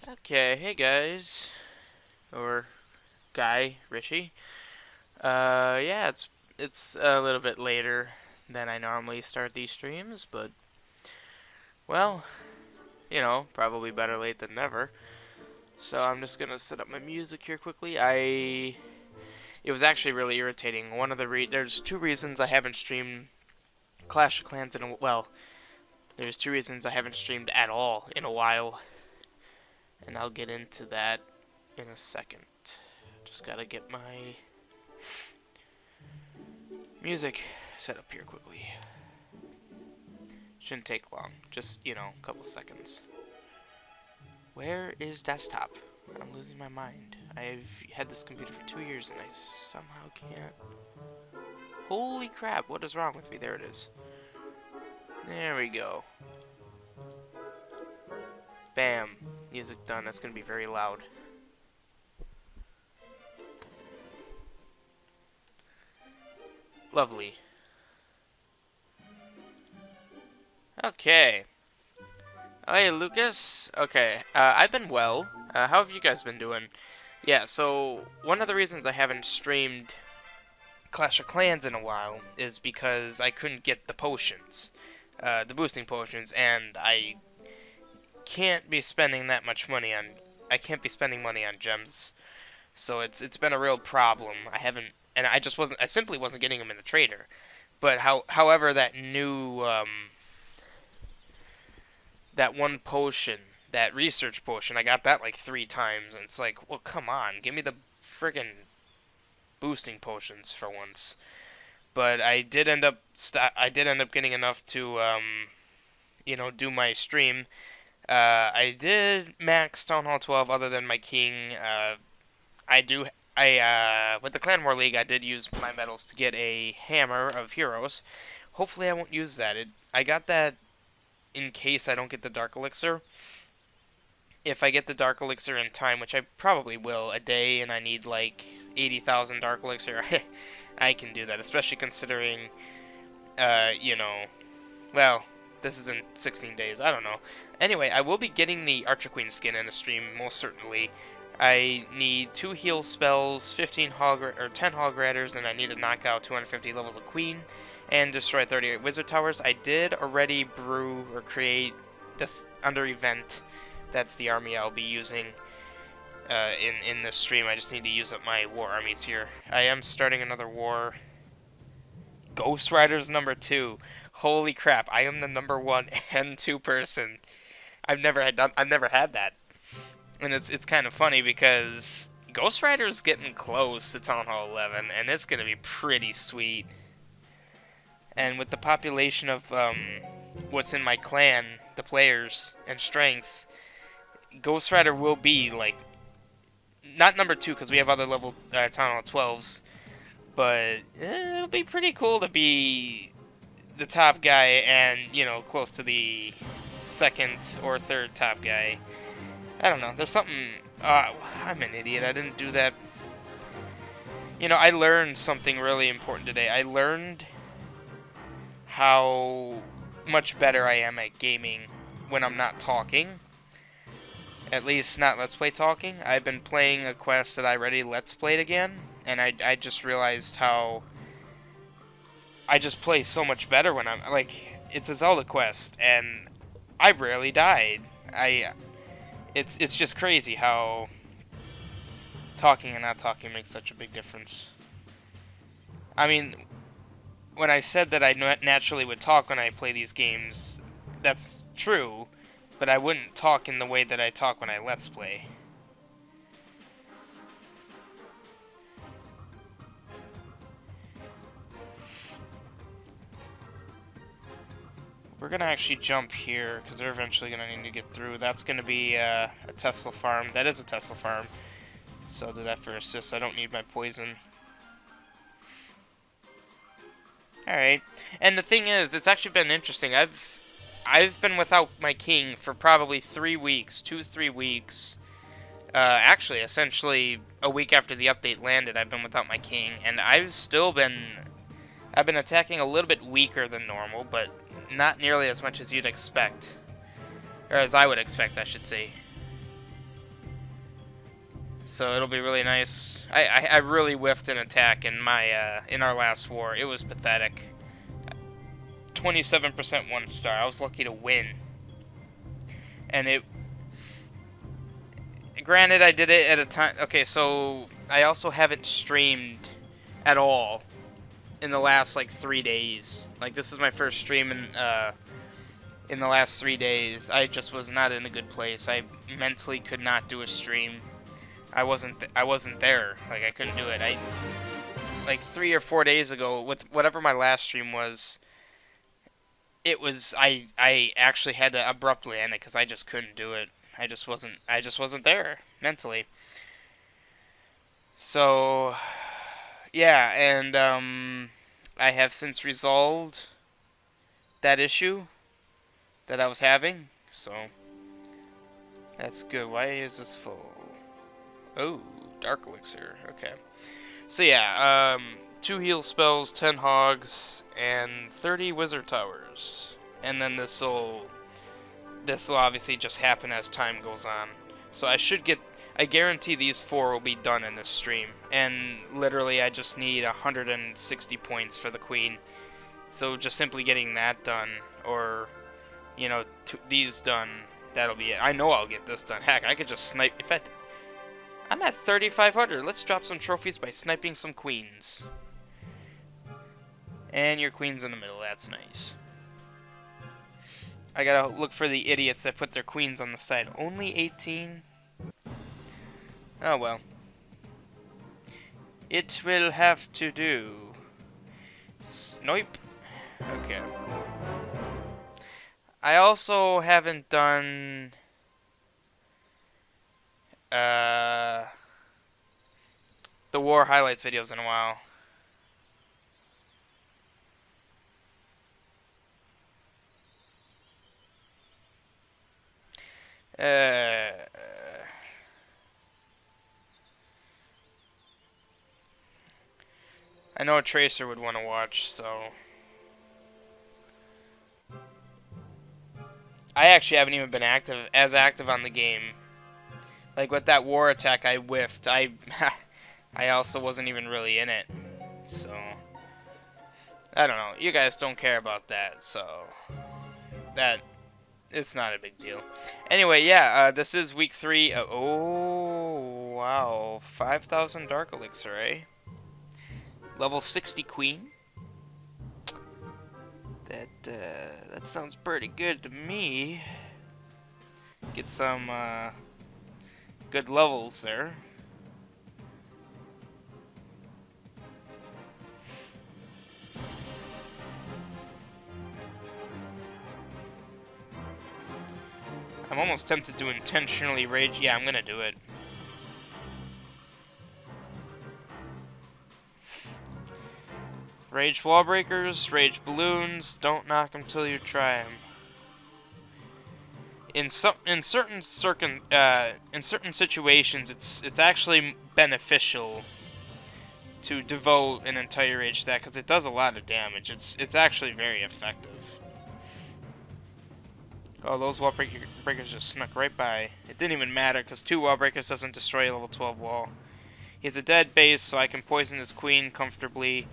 Okay, hey guys, or guy, Richie. Yeah, it's a little bit later than I normally start these streams, but well, probably better late than never. So I'm just gonna set up my music here quickly. It was actually really irritating. There's two reasons I haven't streamed Clash of Clans there's two reasons I haven't streamed at all in a while, and I'll get into that in a second. Just gotta get my music set up here quickly. Shouldn't take long. Just, a couple seconds. Where is desktop? I'm losing my mind. I've had this computer for 2 years and I somehow can't. Holy crap, what is wrong with me? There it is. There we go. Bam. Music done. That's going to be very loud. Lovely. Okay. Oh, hey, Lucas. Okay, I've been well. How have you guys been doing? Yeah, so one of the reasons I haven't streamed Clash of Clans in a while is because I couldn't get the potions, the boosting potions, and I can't be spending that much money on. I can't be spending money on gems, so it's been a real problem. I haven't, and I just wasn't. I simply wasn't getting them in the trader. But however, that one potion, that research potion, I got that like 3 times, and it's like, well, come on, give me the friggin' boosting potions for once. But I did end up getting enough to, do my stream. I did max Town Hall 12 other than my king. With the Clan War League, I did use my medals to get a Hammer of Heroes. Hopefully I won't use that. I got that in case I don't get the Dark Elixir. If I get the Dark Elixir in time, which I probably will, a day, and I need like 80,000 Dark Elixir, I can do that, especially considering, well, this is in 16 days, I don't know. Anyway, I will be getting the Archer Queen skin in a stream, most certainly. I need 2 heal spells, 10 Hog Riders, and I need to knock out 250 levels of Queen and destroy 38 Wizard Towers. I did already brew or create this under event. That's the army I'll be using in this stream. I just need to use up my war armies here. I am starting another war. Ghost Riders number 2. Holy crap! I am the number 1 and 2 person. I've never had that. And it's kind of funny because Ghost Rider's getting close to Town Hall 11, and it's going to be pretty sweet. And with the population of what's in my clan, the players, and strengths, Ghost Rider will be, like, not number 2 because we have other level Town Hall 12s, but it'll be pretty cool to be the top guy and, close to the second or third top guy. I don't know. There's something. I'm an idiot. I didn't do that. I learned something really important today. I learned how much better I am at gaming when I'm not talking. At least not Let's Play talking. I've been playing a quest that I already Let's Played again, and I just realized how I just play so much better when I'm like, it's a Zelda quest, and I rarely died. It's just crazy how talking and not talking makes such a big difference. I mean, when I said that I naturally would talk when I play these games, that's true, but I wouldn't talk in the way that I talk when I Let's Play. We're going to actually jump here, because they're eventually going to need to get through. That's going to be a Tesla farm. That is a Tesla farm. So I'll do that for assist. I don't need my poison. Alright. And the thing is, it's actually been interesting. I've been without my king for probably 3 weeks. 2-3 weeks. Actually, essentially, a week after the update landed, I've been without my king. And I've been attacking a little bit weaker than normal, but not nearly as much as you'd expect. Or as I would expect, I should say. So it'll be really nice. I really whiffed an attack in my in our last war. It was pathetic. 27% 1-star. I was lucky to win. And it... Granted, I did it at a time... Okay, so I also haven't streamed at all in the last, like, 3 days. Like, this is my first stream in the last 3 days. I just was not in a good place. I mentally could not do a stream. I wasn't there. Like, I couldn't do it. Like, 3 or 4 days ago, with whatever my last stream was... It was I actually had to abruptly end it because I just couldn't do it. I just wasn't there mentally. So yeah, and I have since resolved that issue that I was having. So that's good. Why is this full? Oh, Dark Elixir. Okay. So yeah, 2 heal spells, 10 hogs, and 30 wizard towers. And then this'll obviously just happen as time goes on. So I guarantee these 4 will be done in this stream. And literally I just need 160 points for the queen. So just simply getting that done, or, you know, these done, that'll be it. I know I'll get this done. Heck, I could just snipe. In fact, I'm at 3,500. Let's drop some trophies by sniping some queens. And your queen's in the middle. That's nice. I gotta look for the idiots that put their queens on the side. Only 18? Oh well. It will have to do. Snipe. Okay. I also haven't done... the war highlights videos in a while. I know a Tracer would want to watch, so... I actually haven't even been as active on the game. Like with that war attack, I whiffed. I also wasn't even really in it, so... I don't know. You guys don't care about that, so... It's not a big deal. Anyway, yeah, this is week 3. Oh, wow. 5,000 Dark Elixir, eh? Level 60 Queen. That sounds pretty good to me. Get some, good levels there. I'm almost tempted to intentionally rage. Yeah, I'm gonna do it. Rage wall breakers, rage balloons. Don't knock them till you try them. In certain situations, it's actually beneficial to devote an entire rage stack because it does a lot of damage. It's actually very effective. Oh, those wall breakers just snuck right by. It didn't even matter, because 2 wall breakers doesn't destroy a level 12 wall. He has a dead base, so I can poison his queen comfortably.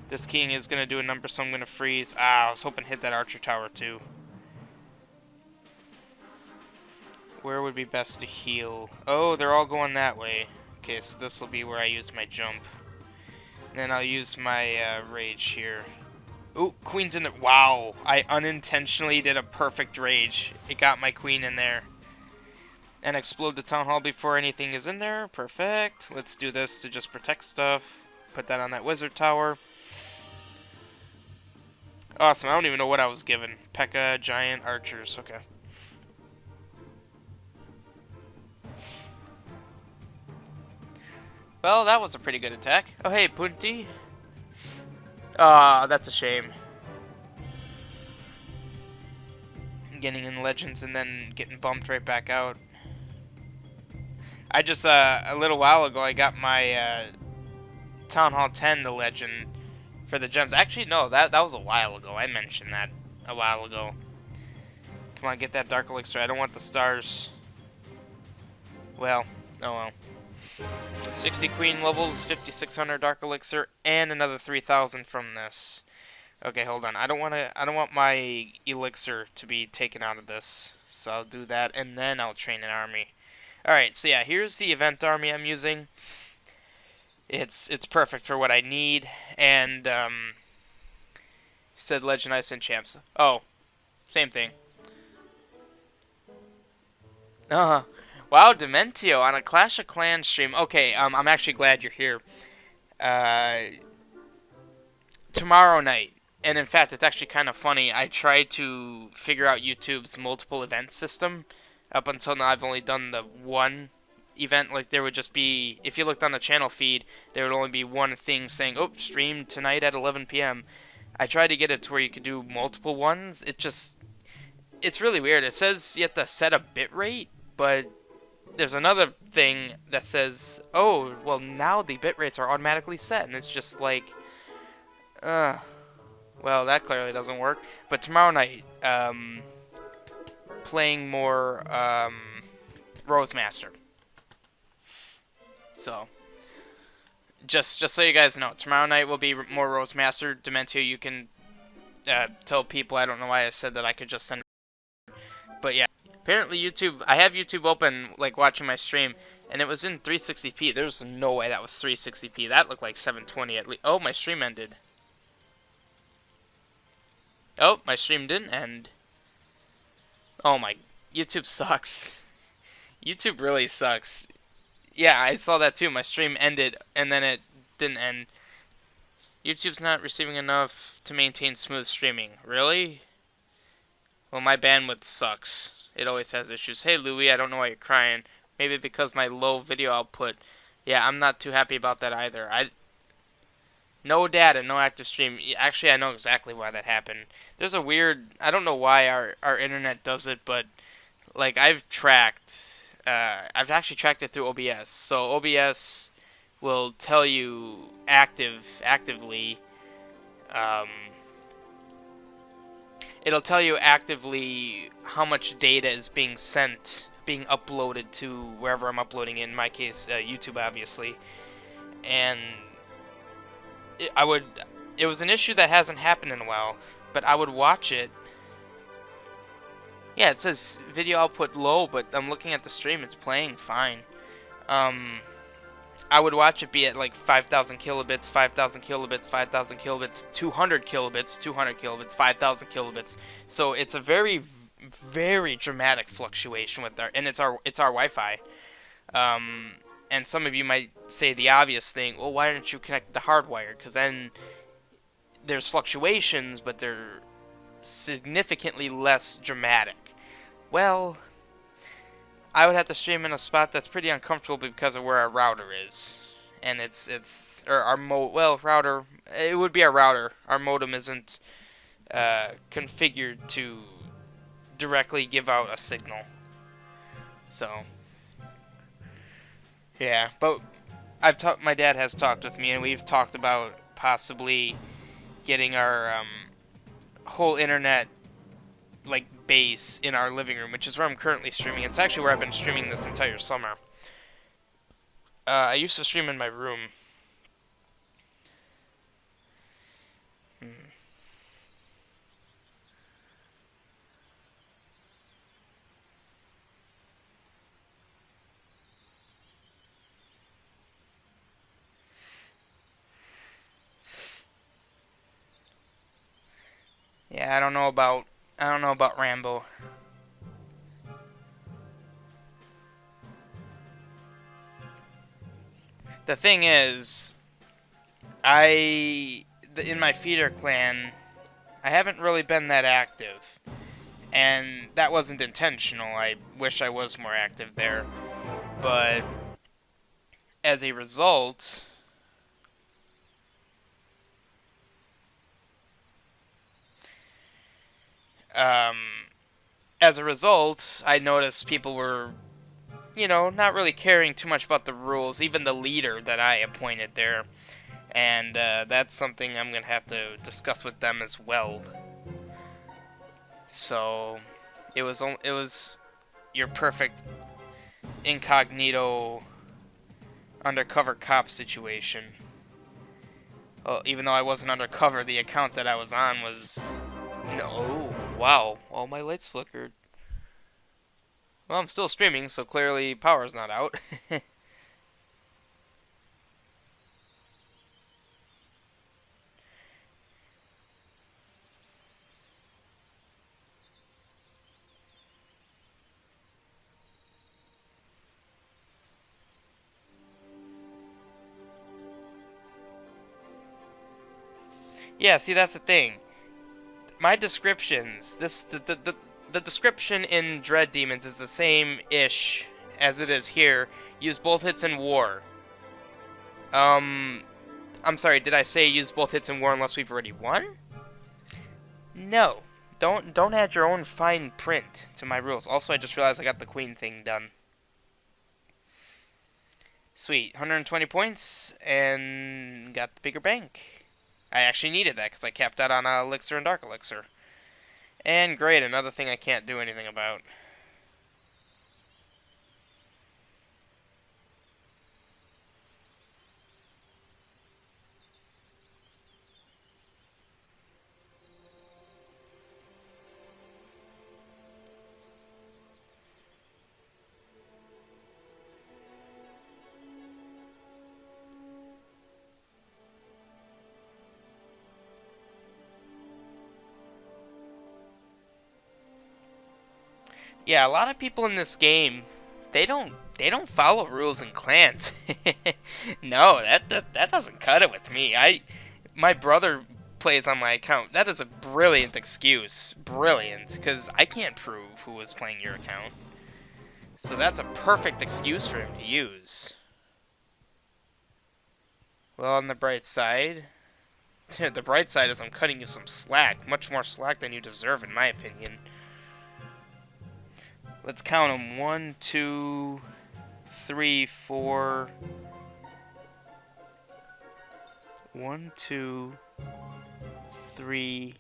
This king is going to do a number, so I'm going to freeze. Ah, I was hoping to hit that archer tower, too. Where would be best to heal? Oh, they're all going that way. Okay, so this will be where I use my jump. And then I'll use my rage here. Ooh, queen's in there. Wow, I unintentionally did a perfect rage. It got my queen in there. And explode the town hall before anything is in there. Perfect. Let's do this to just protect stuff. Put that on that wizard tower. Awesome, I don't even know what I was given. P.E.K.K.A, giant archers, okay. Well, that was a pretty good attack. Oh, hey, Punti. Ah, that's a shame. Getting in Legends and then getting bumped right back out. I just, a little while ago, I got my, Town Hall 10 to Legend for the gems. Actually, no, that was a while ago. I mentioned that a while ago. Come on, get that Dark Elixir. I don't want the stars. Well, oh well. 60 queen levels, 5600 dark elixir, and another 3000 from this. Okay, hold on. I don't want my elixir to be taken out of this. So I'll do that and then I'll train an army. Alright, so yeah, here's the event army I'm using. It's perfect for what I need, and said Legend Ice and Champs. Oh, same thing. Wow, Dementio on a Clash of Clans stream. Okay, I'm actually glad you're here. Tomorrow night, and in fact, it's actually kind of funny. I tried to figure out YouTube's multiple event system. Up until now, I've only done the one event. Like, there would just be, if you looked on the channel feed, there would only be one thing saying, oh, stream tonight at 11 p.m. I tried to get it to where you could do multiple ones. It's really weird. It says you have to set a bit rate, but there's another thing that says, oh, well, now the bit rates are automatically set, and it's just like, well, that clearly doesn't work. But tomorrow night, playing more Rosemaster. So, just so you guys know, tomorrow night will be more Rosemaster. Dementio, you can tell people. I don't know why I said that I could just send. But yeah, apparently YouTube. I have YouTube open, like watching my stream, and it was in 360p. There's no way that was 360p. That looked like 720 at least. Oh, my stream ended. Oh, my stream didn't end. Oh my, YouTube sucks. YouTube really sucks. Yeah, I saw that too. My stream ended, and then it didn't end. YouTube's not receiving enough to maintain smooth streaming. Really? Well, my bandwidth sucks. It always has issues. Hey, Louie, I don't know why you're crying. Maybe because my low video output. Yeah, I'm not too happy about that either. No data, no active stream. Actually, I know exactly why that happened. There's a weird, I don't know why our internet does it, but like I've actually tracked it through OBS. So OBS will tell you actively, it'll tell you actively how much data is being uploaded to wherever I'm uploading it. In my case, YouTube, obviously, and it was an issue that hasn't happened in a while, but I would watch it. Yeah, it says video output low, but I'm looking at the stream, it's playing fine. I would watch it be at like 5,000 kilobits, 5,000 kilobits, 5,000 kilobits, 200 kilobits, 200 kilobits, 5,000 kilobits. So it's a very, very dramatic fluctuation with and it's our Wi-Fi. And some of you might say the obvious thing, well, why didn't you connect the hardwire? Because then there's fluctuations, but they're significantly less dramatic. Well, I would have to stream in a spot that's pretty uncomfortable because of where our router is. And router, it would be our router. Our modem isn't configured to directly give out a signal. So, yeah, but my dad has talked with me, and we've talked about possibly getting our whole internet like base in our living room, which is where I'm currently streaming. It's actually where I've been streaming this entire summer. I used to stream in my room. Yeah, I don't know about Rambo. The thing is, in my feeder clan, I haven't really been that active. And that wasn't intentional. I wish I was more active there. But as a result, I noticed people were, not really caring too much about the rules, even the leader that I appointed there. And that's something I'm going to have to discuss with them as well. So, it was your perfect incognito undercover cop situation. Well, even though I wasn't undercover, the account that I was on was... No. Wow. All my lights flickered. Well, I'm still streaming, so clearly power's not out. Yeah, see, that's the thing. My descriptions, the description in Dread Demons is the same-ish as it is here. Use both hits in war. I'm sorry, did I say use both hits in war unless we've already won? No. Don't add your own fine print to my rules. Also, I just realized I got the queen thing done. Sweet. 120 points, and got the bigger bank. I actually needed that, because I capped out on Elixir and Dark Elixir. And great, another thing I can't do anything about. Yeah, a lot of people in this game, they don't follow rules in clans. No, that doesn't cut it with me. My brother plays on my account. That is a brilliant excuse. Brilliant, because I can't prove who was playing your account. So that's a perfect excuse for him to use. Well, on the bright side, the bright side is I'm cutting you some slack. Much more slack than you deserve, in my opinion. Let's count them. 1, 2, 3, 4. 1, 2, 3.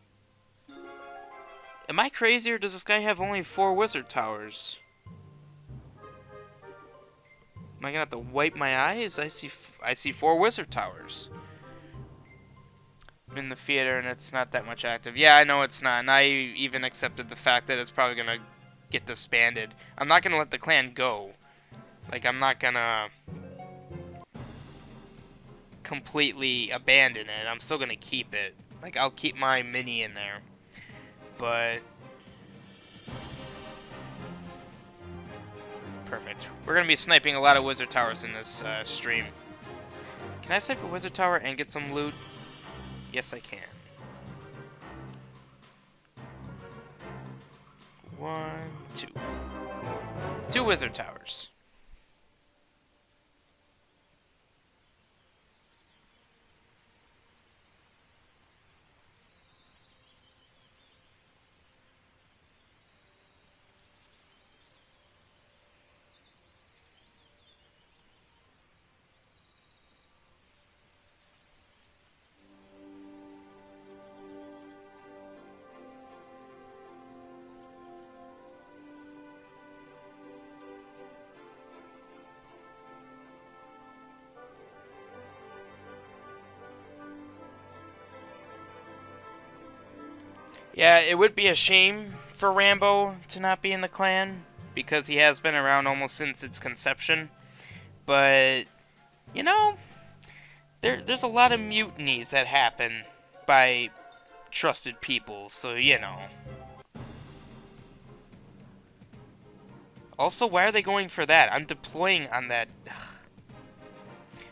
Am I crazy, or does this guy have only 4 wizard towers? Am I gonna have to wipe my eyes? I see 4 wizard towers. I'm in the theater and it's not that much active. Yeah, I know it's not, and I even accepted the fact that it's probably gonna get disbanded. I'm not gonna let the clan go. Like, I'm not gonna completely abandon it. I'm still gonna keep it. Like, I'll keep my mini in there. But perfect. We're gonna be sniping a lot of wizard towers in this stream. Can I snipe a wizard tower and get some loot? Yes, I can. 1, 2. 2 wizard towers. Yeah, it would be a shame for Rambo to not be in the clan, because he has been around almost since its conception. But, you know, there's a lot of mutinies that happen by trusted people, so, you know. Also, why are they going for that? I'm deploying on that...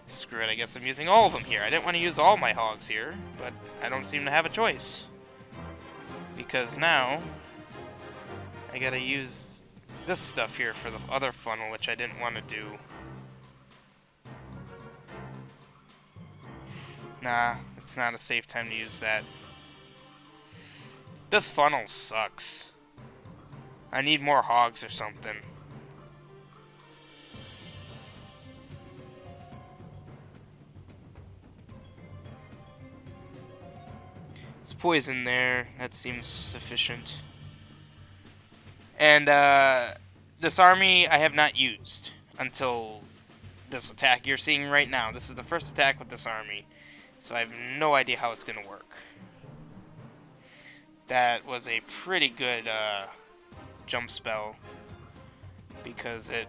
Screw it, I guess I'm using all of them here. I didn't want to use all my hogs here, but I don't seem to have a choice. Because now, I gotta use this stuff here for the other funnel, which I didn't want to do. Nah, it's not a safe time to use that. This funnel sucks. I need more hogs or something. It's poison there. That seems sufficient. And this army I have not used until this attack you're seeing right now. This is the first attack with this army, so I have no idea how it's going to work. That was a pretty good jump spell, because it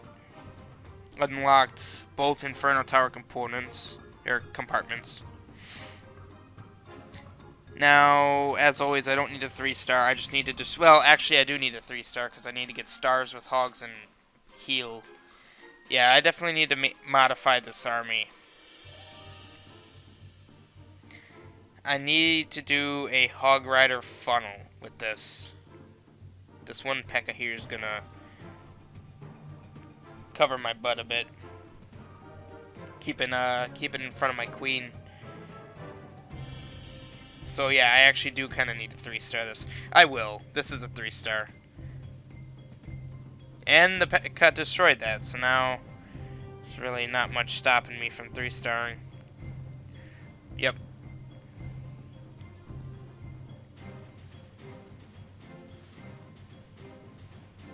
unlocked both Inferno Tower components, or compartments. Now, as always, I don't need a 3-star. I just need to well, actually, I do need a 3-star because I need to get stars with hogs and heal. Yeah, I definitely need to modify this army. I need to do a hog rider funnel with this. This one P.E.K.K.A here is gonna cover my butt a bit. Keep it in front of my queen. So yeah, I actually do kind of need to 3-star this. I will. This is a 3-star. And the P.E.K.K.A destroyed that, so now there's really not much stopping me from 3-starring. Yep.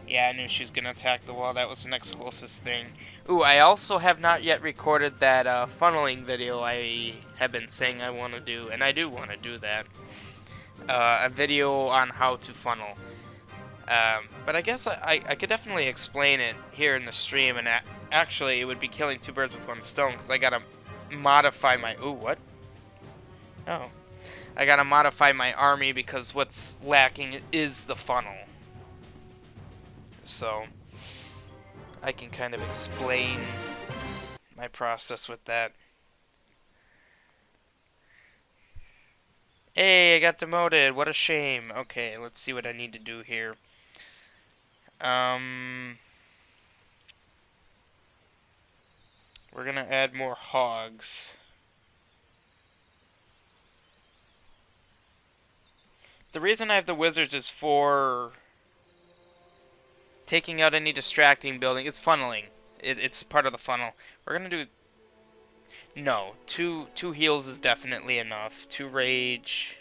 Yeah, I knew she was going to attack the wall. That was the next closest thing. Ooh, I also have not yet recorded that funneling video I have been saying I want to do, and I do want to do that. A video on how to funnel. But I guess I could definitely explain it here in the stream, and actually it would be killing 2 birds with 1 stone, because I got to modify my... Ooh, what? Oh. I got to modify my army because what's lacking is the funnel. So, I can kind of explain my process with that. Hey, I got demoted. What a shame. Okay, let's see what I need to do here. We're gonna add more hogs. The reason I have the wizards is for taking out any distracting building. It's funneling. It's part of the funnel. We're gonna do... No, two heals is definitely enough. 2 rage.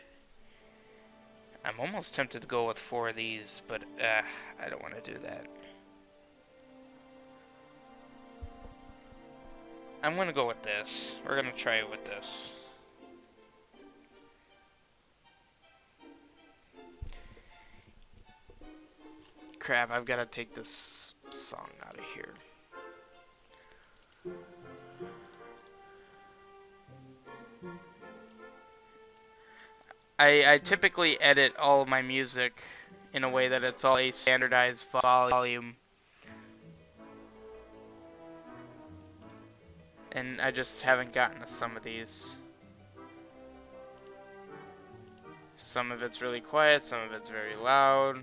I'm almost tempted to go with 4 of these, but I don't want to do that. I'm gonna go with this. We're gonna try it with this. Crap, I've got to take this song out of here. I typically edit all of my music in a way that it's all a standardized volume. And I just haven't gotten to some of these. Some of it's really quiet, some of it's very loud.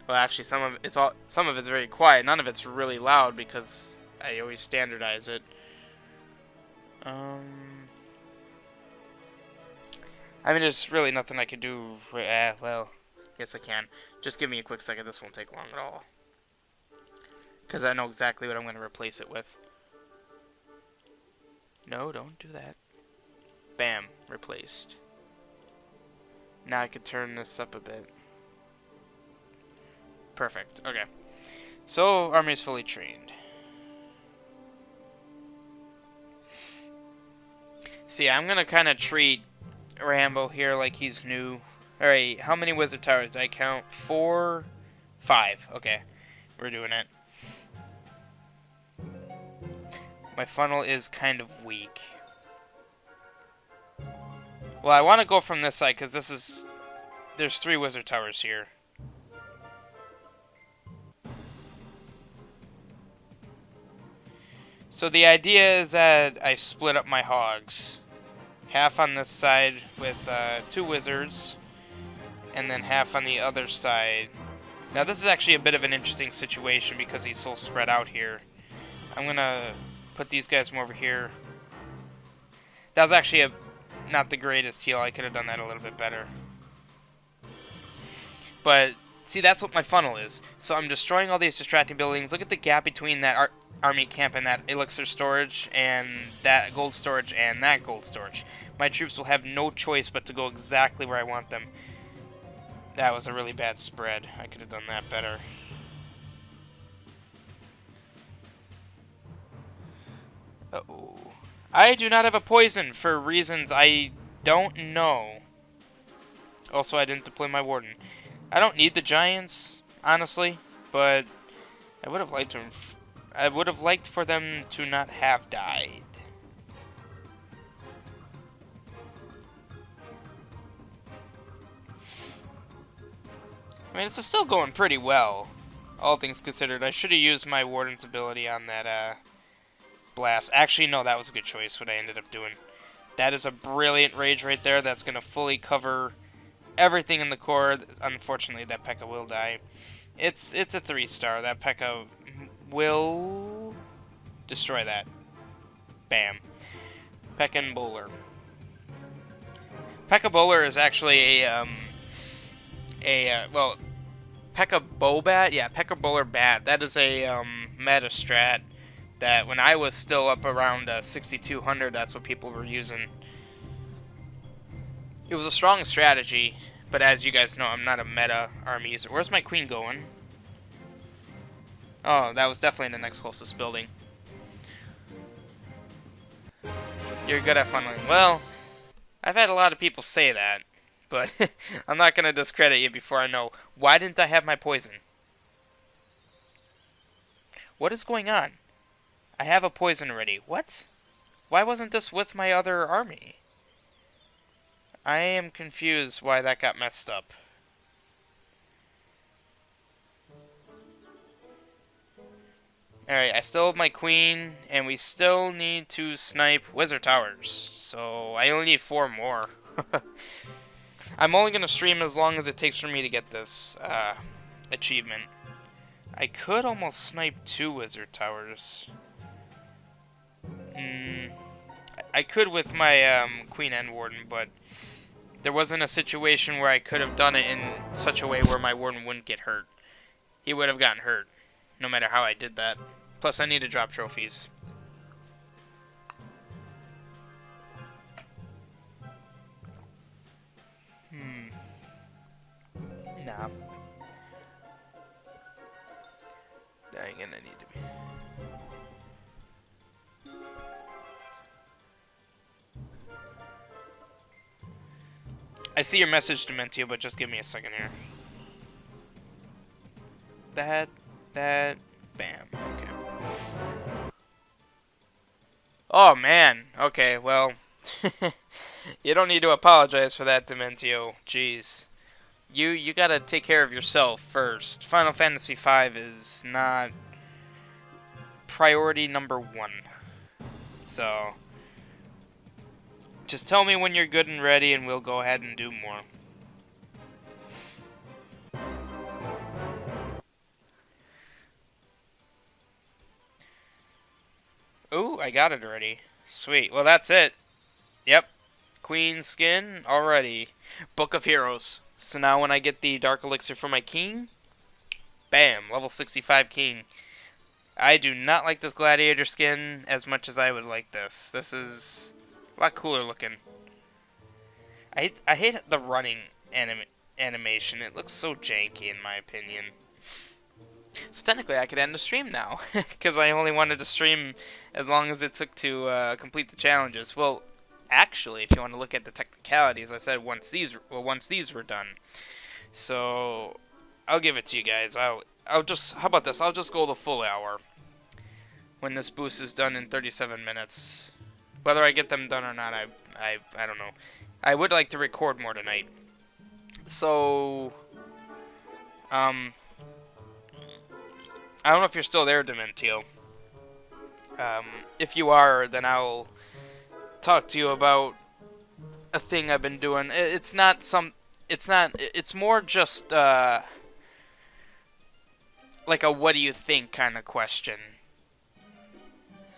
Well, actually, some of it's very quiet. None of it's really loud because I always standardize it. I mean, there's really nothing I can do. Well, yes, I can. Just give me a quick second. This won't take long at all. Because I know exactly what I'm going to replace it with. No, don't do that. Bam. Replaced. Now I can turn this up a bit. Perfect. Okay. So, army is fully trained. See, I'm going to kind of treat Rambo here like he's new. Alright, how many wizard towers did I count? 4, 5. Okay, we're doing it. My funnel is kind of weak. Well, I want to go from this side because there's 3 wizard towers here. So the idea is that I split up my hogs. Half on this side with 2 wizards, and then half on the other side. Now this is actually a bit of an interesting situation because he's so spread out here. I'm gonna put these guys from over here. That was actually not the greatest heal. I could have done that a little bit better. But see, that's what my funnel is. So I'm destroying all these distracting buildings. Look at the gap between that army camp and that elixir storage and that gold storage and that gold storage. My troops will have no choice but to go exactly where I want them. That was a really bad spread. I could have done that better. I do not have a poison for reasons I don't know. Also, I didn't deploy my warden. I don't need the giants, honestly, but I would have liked to. I would have liked for them to not have died. I mean, this is still going pretty well, all things considered. I should have used my warden's ability on that blast. Actually, no, that was a good choice. What I ended up doing. That is a brilliant rage right there. That's gonna fully cover everything in the core. Unfortunately, that P.E.K.K.A. will die. It's a 3-star. That P.E.K.K.A. will destroy that. Bam. P.E.K.K.A. Bowler. P.E.K.K.A. Bowler is actually well, P.E.K.K.A. Bobat. Yeah, P.E.K.K.A. Bowler Bat. That is a meta strat that when I was still up around 6200, that's what people were using. It was a strong strategy, but as you guys know, I'm not a meta army user. Where's my queen going? Oh, that was definitely in the next closest building. You're good at funneling. Well, I've had a lot of people say that, but I'm not going to discredit you before I know. Why didn't I have my poison? What is going on? I have a poison already. What? Why wasn't this with my other army? I am confused why that got messed up. Alright, I still have my queen, and we still need to snipe wizard towers. So, I only need 4 more. I'm only going to stream as long as it takes for me to get this achievement. I could almost snipe 2 wizard towers. I could with my queen and warden, but there wasn't a situation where I could have done it in such a way where my warden wouldn't get hurt. He would have gotten hurt, no matter how I did that. Plus, I need to drop trophies. Nah. I'm gonna need to be. I see your message, Dementio, but just give me a second here. That, bam. Okay. Oh, man. Okay, well. You don't need to apologize for that, Dementio. Jeez. You gotta take care of yourself first. Final Fantasy V is not priority number 1. So, just tell me when you're good and ready and we'll go ahead and do more. Ooh, I got it already. Sweet. Well, that's it. Yep. Queen skin already. Book of Heroes. So now when I get the Dark Elixir for my king, bam, level 65 king. I do not like this gladiator skin as much as I would like this. This is a lot cooler looking. I hate the running animation. It looks so janky in my opinion. So technically I could end the stream now, because I only wanted to stream as long as it took to complete the challenges. Well, actually, if you want to look at the technicalities, I said once these were done. So I'll give it to you guys. I'll just, how about this? I'll just go the full hour when this boost is done in 37 minutes. Whether I get them done or not, I don't know. I would like to record more tonight. So I don't know if you're still there, Dementio. If you are, then I'll talk to you about a thing I've been doing. It's more just like a what do you think kind of question.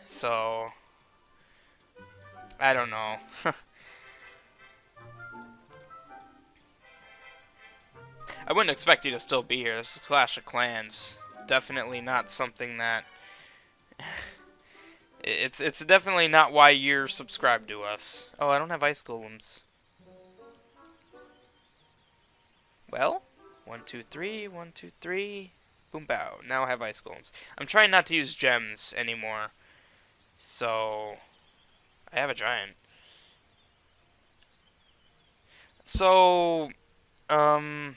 So I don't know. I wouldn't expect you to still be here. This is Clash of Clans. Definitely not something that it's definitely not why you're subscribed to us. Oh, I don't have ice golems. Well, 1, 2, 3, 1, 2, 3, boom, bow. Now I have ice golems. I'm trying not to use gems anymore, so I have a giant. So, um,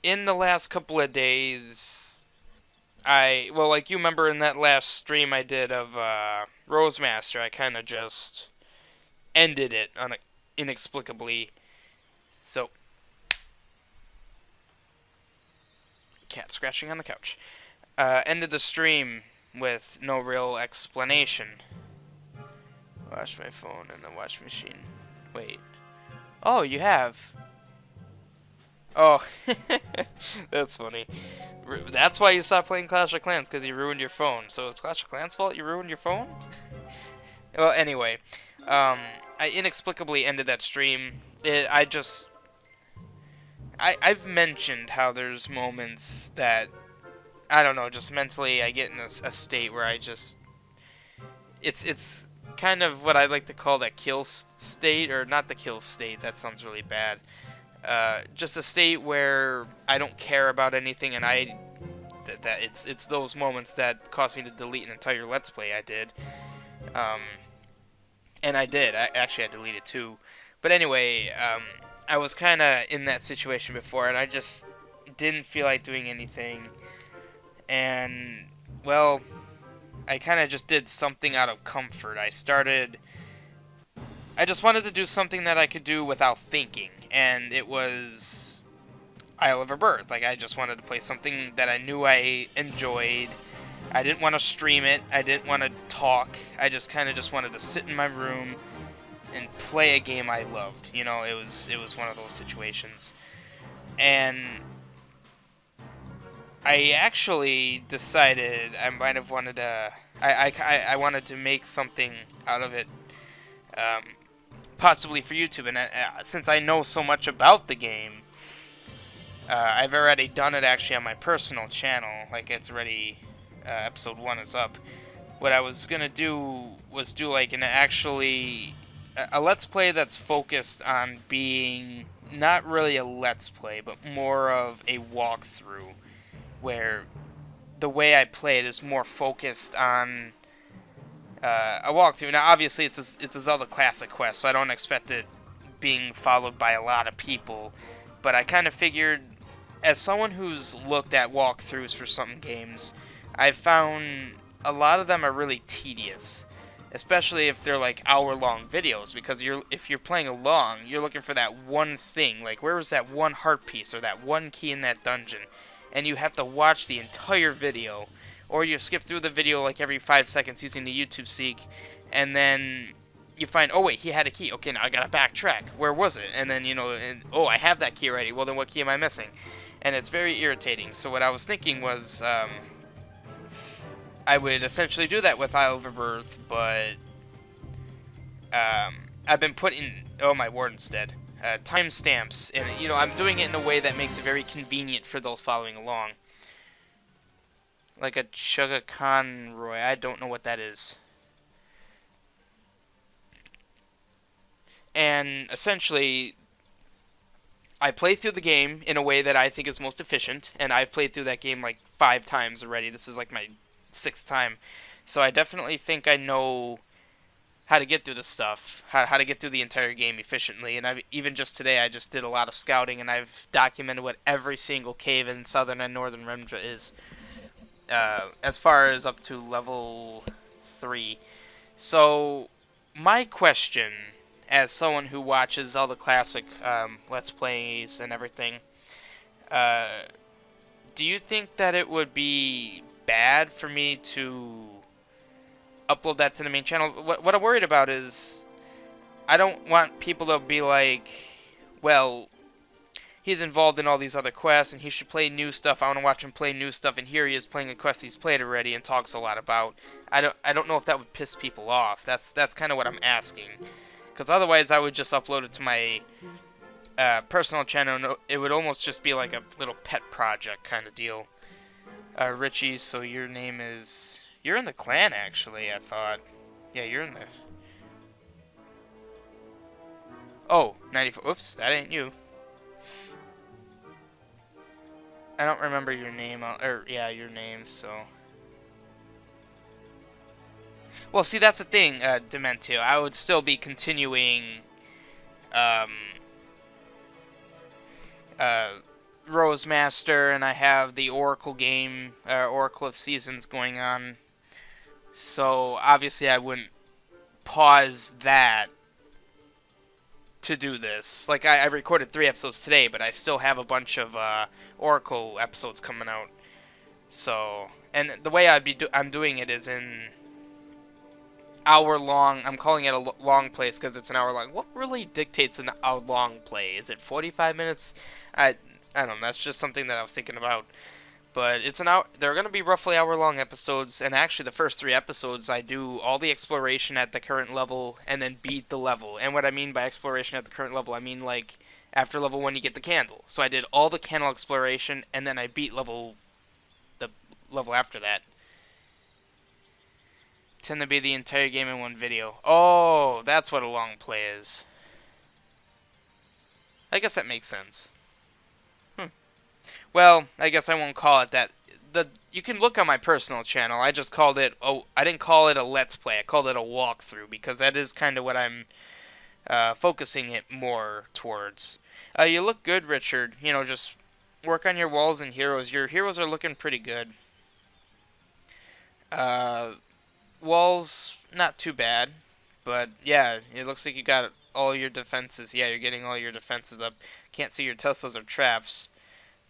in the last couple of days, well, like you remember in that last stream I did of Rosemaster, I kind of just ended it inexplicably. So, cat scratching on the couch. Ended the stream with no real explanation. Wash my phone in the wash machine. Wait. Oh, you have. Oh, that's funny. That's why you stopped playing Clash of Clans, because you ruined your phone. So it's Clash of Clans' fault you ruined your phone? Well, anyway, I inexplicably ended that stream. I've mentioned how there's moments that, I don't know, just mentally I get in a state where it's kind of what I like to call that kill state, or not the kill state, that sounds really bad. Just a state where I don't care about anything, and it's those moments that caused me to delete an entire Let's Play I did. And I did. Actually, I deleted two. But anyway, I was kind of in that situation before, and I just didn't feel like doing anything. And, well, I kind of just did something out of comfort. I just wanted to do something that I could do without thinking, and it was Isle of Rebirth. Like, I just wanted to play something that I knew I enjoyed. I didn't want to stream it. I didn't want to talk. I just kind of just wanted to sit in my room and play a game I loved. You know, it was one of those situations. And I actually decided I might have wanted to. I wanted to make something out of it, possibly for YouTube. And since I know so much about the game, I've already done it actually on my personal channel. Like, it's already. Episode 1 is up. What I was gonna do was do like a Let's Play that's focused on being not really a Let's Play, but more of a walkthrough, where the way I play it is more focused on a walkthrough. Now, obviously, it's a Zelda Classic quest, so I don't expect it being followed by a lot of people, but I kind of figured, as someone who's looked at walkthroughs for some games, I've found a lot of them are really tedious, especially if they're like hour-long videos, because if you're playing along, you're looking for that one thing, like where was that one heart piece or that one key in that dungeon, and you have to watch the entire video, or you skip through the video like every 5 seconds using the YouTube Seek, and then you find, oh wait, he had a key, okay, now I gotta backtrack, where was it? And then, oh, I have that key already, well then what key am I missing? And it's very irritating. So what I was thinking was, I would essentially do that with Isle of Rebirth, but I've been putting, oh, my warden's dead, timestamps, and I'm doing it in a way that makes it very convenient for those following along. Like a Chugga Conroy, I don't know what that is. And essentially, I play through the game in a way that I think is most efficient, and I've played through that game like 5 times already. This is like my 6th time. So I definitely think I know how to get through the stuff, how to get through the entire game efficiently. And even just today, I just did a lot of scouting, and I've documented what every single cave in southern and northern Remdra is, as far as up to level 3. So my question, as someone who watches all the classic Let's Plays and everything, do you think that it would be bad for me to upload that to the main channel? What I'm worried about is I don't want people to be like, well, he's involved in all these other quests and he should play new stuff. I want to watch him play new stuff, and here he is playing a quest he's played already and talks a lot about. I don't know if that would piss people off. That's kind of what I'm asking. Because otherwise I would just upload it to my personal channel. It would almost just be like a little pet project kind of deal. Richie, so your name is... You're in the clan, actually, I thought. Yeah, you're in the... Oh, 94. Oops, that ain't you. I don't remember your name, your name, so... Well, see, that's the thing, Demento. I would still be continuing um, uh, Rose Master, and I have the Oracle game, Oracle of Seasons going on. So obviously, I wouldn't pause that to do this. Like I recorded 3 episodes today, but I still have a bunch of Oracle episodes coming out. So, and the way I'm doing it is in hour long. I'm calling it a long place because it's an hour long. What really dictates a long play? Is it 45 minutes? I I don't know. That's just something that I was thinking about. But it's an hour. They're going to be roughly hour-long episodes, and actually the first 3 episodes I do all the exploration at the current level and then beat the level. And what I mean by exploration at the current level, I mean like after level 1 you get the candle. So I did all the candle exploration and then I beat the level after that. Tend to be the entire game in one video. Oh, that's what a long play is. I guess that makes sense. Well, I guess I won't call it that. You can look on my personal channel. I just called it. Oh, I didn't call it a let's play. I called it a walkthrough because that is kind of what I'm focusing it more towards. You look good, Richard. You know, just work on your walls and heroes. Your heroes are looking pretty good. Walls, not too bad, but yeah, it looks like you got all your defenses. Yeah, you're getting all your defenses up. Can't see your Teslas or traps.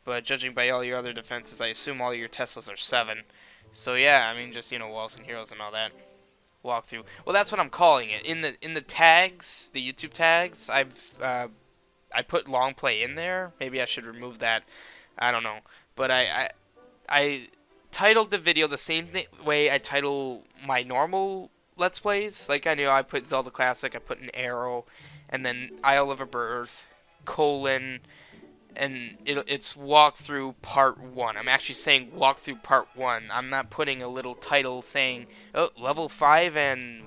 But judging by all your other defenses, I assume all your Teslas are 7. So yeah, I mean, just, you know, walls and heroes and all that. Walkthrough. Well, that's what I'm calling it. In the tags, the YouTube tags, I put long play in there. Maybe I should remove that. I don't know. But I titled the video the same way I title my normal Let's Plays. Like, I know I put Zelda Classic, I put an arrow, and then Isle of Birth, colon, and it's walkthrough part 1. I'm actually saying walkthrough part 1. I'm not putting a little title saying, oh, level 5 and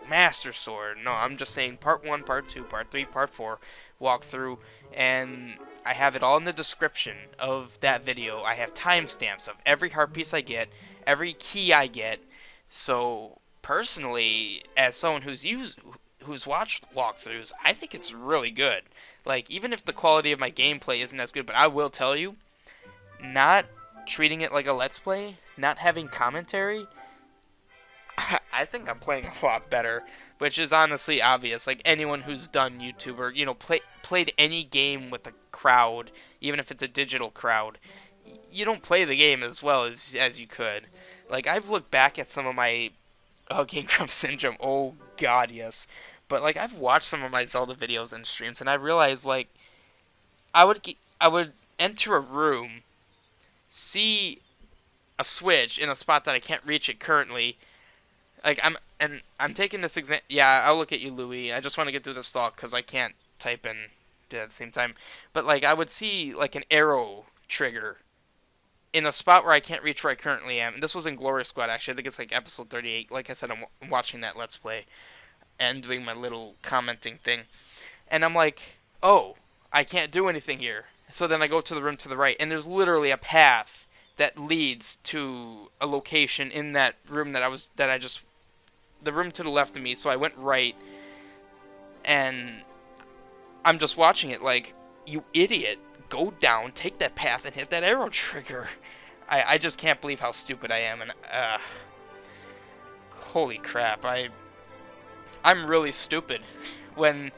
Master Sword. No, I'm just saying part 1, part 2, part 3, part 4, walkthrough, and I have it all in the description of that video. I have timestamps of every heart piece I get, every key I get. So personally, as someone who's watched walkthroughs, I think it's really good. Like, even if the quality of my gameplay isn't as good, but I will tell you, not treating it like a Let's Play, not having commentary, I think I'm playing a lot better, which is honestly obvious. Like, anyone who's done YouTube or, you know, played any game with a crowd, even if it's a digital crowd, you don't play the game as well as you could. Like, I've looked back at some of my Game Grumps Syndrome, oh god, yes. But, like, I've watched some of my Zelda videos and streams, and I realized, like, I would enter a room, see a switch in a spot that I can't reach it currently. Like, I'm taking this example. Yeah, I'll look at you, Louie. I just want to get through this talk because I can't type and do it at the same time. But, like, I would see, like, an arrow trigger in a spot where I can't reach where I currently am. And this was in Glorious Squad, actually. I think it's, like, episode 38. Like I said, I'm watching that Let's Play and doing my little commenting thing. And I'm like, oh, I can't do anything here. So then I go to the room to the right, and there's literally a path that leads to a location in that room the room to the left of me. So I went right, and I'm just watching it like, you idiot, go down, take that path, and hit that arrow trigger. I just can't believe how stupid I am, and holy crap, I'm really stupid when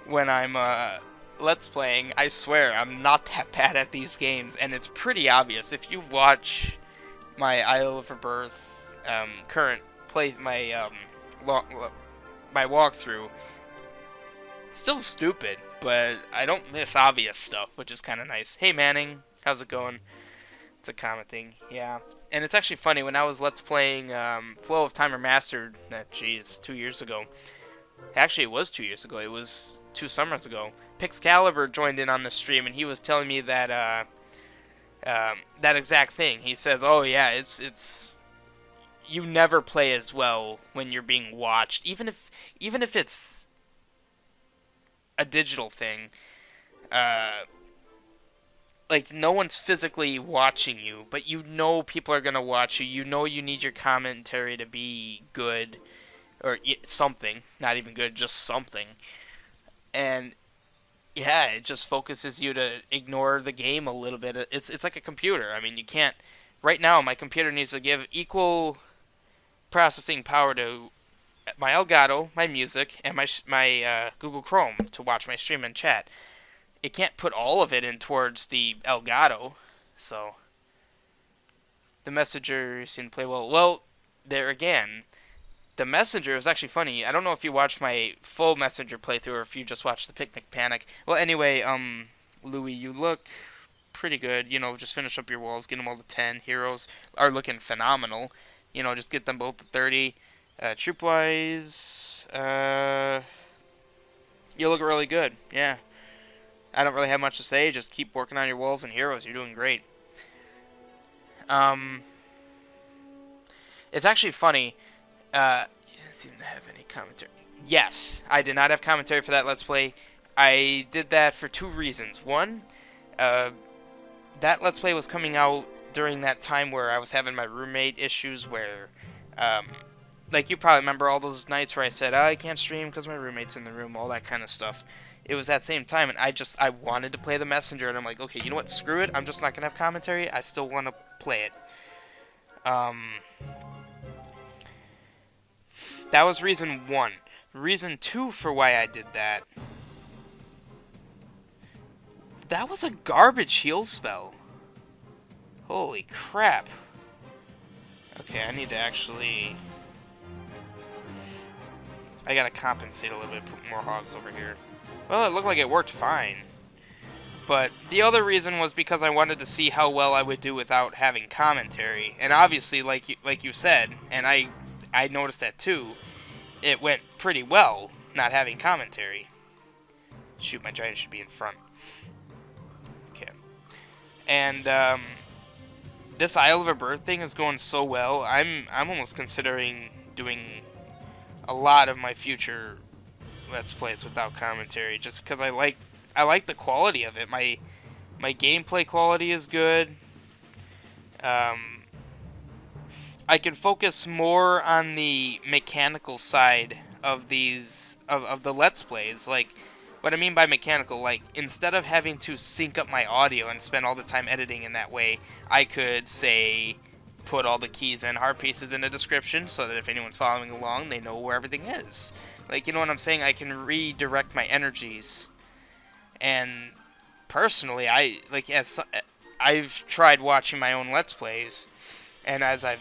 I'm Let's Playing. I swear, I'm not that bad at these games, and it's pretty obvious. If you watch my Isle of Birth current play, my walkthrough, still stupid, but I don't miss obvious stuff, which is kind of nice. Hey Manning, how's it going? It's a comment thing, yeah. And it's actually funny, when I was Let's Playing Flow of Time Remastered, 2 years ago. Actually, it was 2 years ago. It was 2 summers ago. Pixcalibur joined in on the stream, and he was telling me that that exact thing. He says, "Oh yeah, it's you never play as well when you're being watched, even if it's a digital thing. like no one's physically watching you, but you know people are gonna watch you. You know you need your commentary to be good or something, not even good, just something. And yeah, it just focuses you to ignore the game a little bit. It's like a computer. I mean, you can't. Right now, my computer needs to give equal processing power to my Elgato, my music, and my Google Chrome to watch my stream and chat. It can't put all of it in towards the Elgato, so the Messenger seemed to play well. Well, there again, the Messenger was actually funny. I don't know if you watched my full Messenger playthrough or if you just watched the Picnic Panic. Well, anyway, Louis, you look pretty good. You know, just finish up your walls, get them all to 10. Heroes are looking phenomenal. You know, just get them both to 30. Troop-wise, you look really good. Yeah. I don't really have much to say. Just keep working on your walls and heroes. You're doing great. It's actually funny. You didn't seem to have any commentary. Yes, I did not have commentary for that Let's Play. I did that for two reasons. One, that Let's Play was coming out during that time where I was having my roommate issues where, like you probably remember all those nights where I said, oh, I can't stream because my roommate's in the room, all that kind of stuff. It was that same time, and I wanted to play the Messenger, and I'm like, okay, you know what, screw it, I'm just not going to have commentary, I still want to play it. That was reason one. Reason two for why I did that, that was a garbage heal spell. Holy crap. Okay, I need to actually... I gotta compensate a little bit, put more hogs over here. Well, it looked like it worked fine. But the other reason was because I wanted to see how well I would do without having commentary. And obviously, like you said, and I noticed that too, it went pretty well not having commentary. Shoot, my giant should be in front. Okay. And this Isle of a Bird thing is going so well. I'm almost considering doing a lot of my future Let's Plays without commentary, just because I like the quality of it. My gameplay quality is good. I can focus more on the mechanical side of these of the Let's Plays. Like, what I mean by mechanical, like, instead of having to sync up my audio and spend all the time editing in that way, I could, say, put all the keys and heart pieces in the description so that if anyone's following along, they know where everything is. Like, you know what I'm saying? I can redirect my energies. And personally, I've tried watching my own Let's Plays, and as I've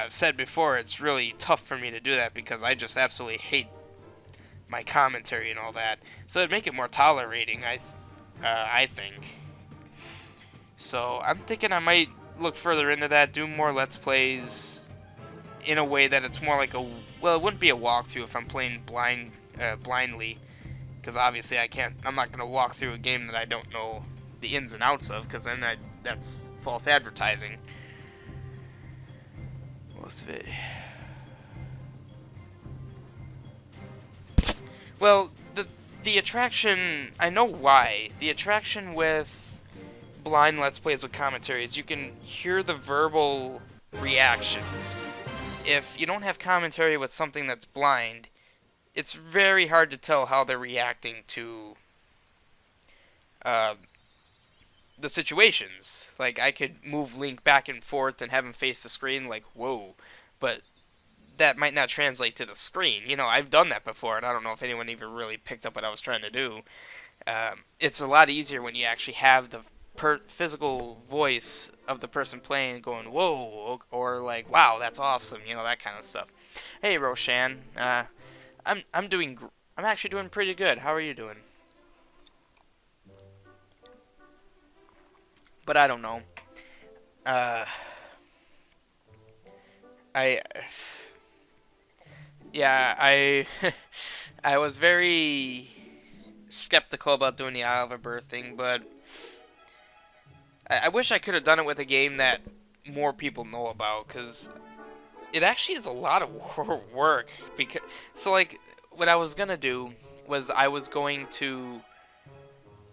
said before, it's really tough for me to do that because I just absolutely hate my commentary and all that. So it'd make it more tolerating, I think. So I'm thinking I might look further into that, do more Let's Plays in a way that it's more like a... Well, it wouldn't be a walkthrough if I'm playing blindly, because obviously I'm not going to walk through a game that I don't know the ins and outs of, because then that's false advertising. Most of it. Well, the attraction, I know why. The attraction with blind Let's Plays with commentary is you can hear the verbal reactions. If you don't have commentary with something that's blind, it's very hard to tell how they're reacting to the situations. Like, I could move Link back and forth and have him face the screen like, whoa, but that might not translate to the screen. You know, I've done that before, and I don't know if anyone even really picked up what I was trying to do. It's a lot easier when you actually have the physical voice of the person playing going, whoa, or like, wow, that's awesome, you know, that kind of stuff. Hey, Roshan, I'm actually doing pretty good. How are you doing? But I don't know. I was very skeptical about doing the Isle of a Bird thing, but I wish I could have done it with a game that more people know about, because it actually is a lot of work. So, like, what I was gonna do was I was going to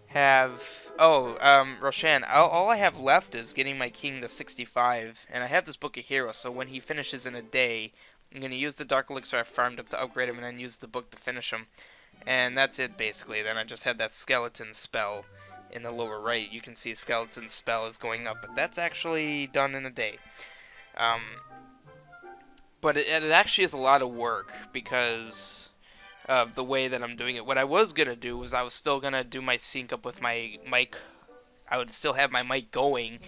have... Roshan, all I have left is getting my king to 65, and I have this Book of Heroes, so when he finishes in a day, I'm going to use the Dark Elixir I farmed up to upgrade him, and then use the book to finish him. And that's it, basically. Then I just have that skeleton spell in the lower right. You can see a skeleton spell is going up, but that's actually done in a day. But it actually is a lot of work, because of the way that I'm doing it. What I was going to do was I was still going to do my sync up with my mic. I would still have my mic going,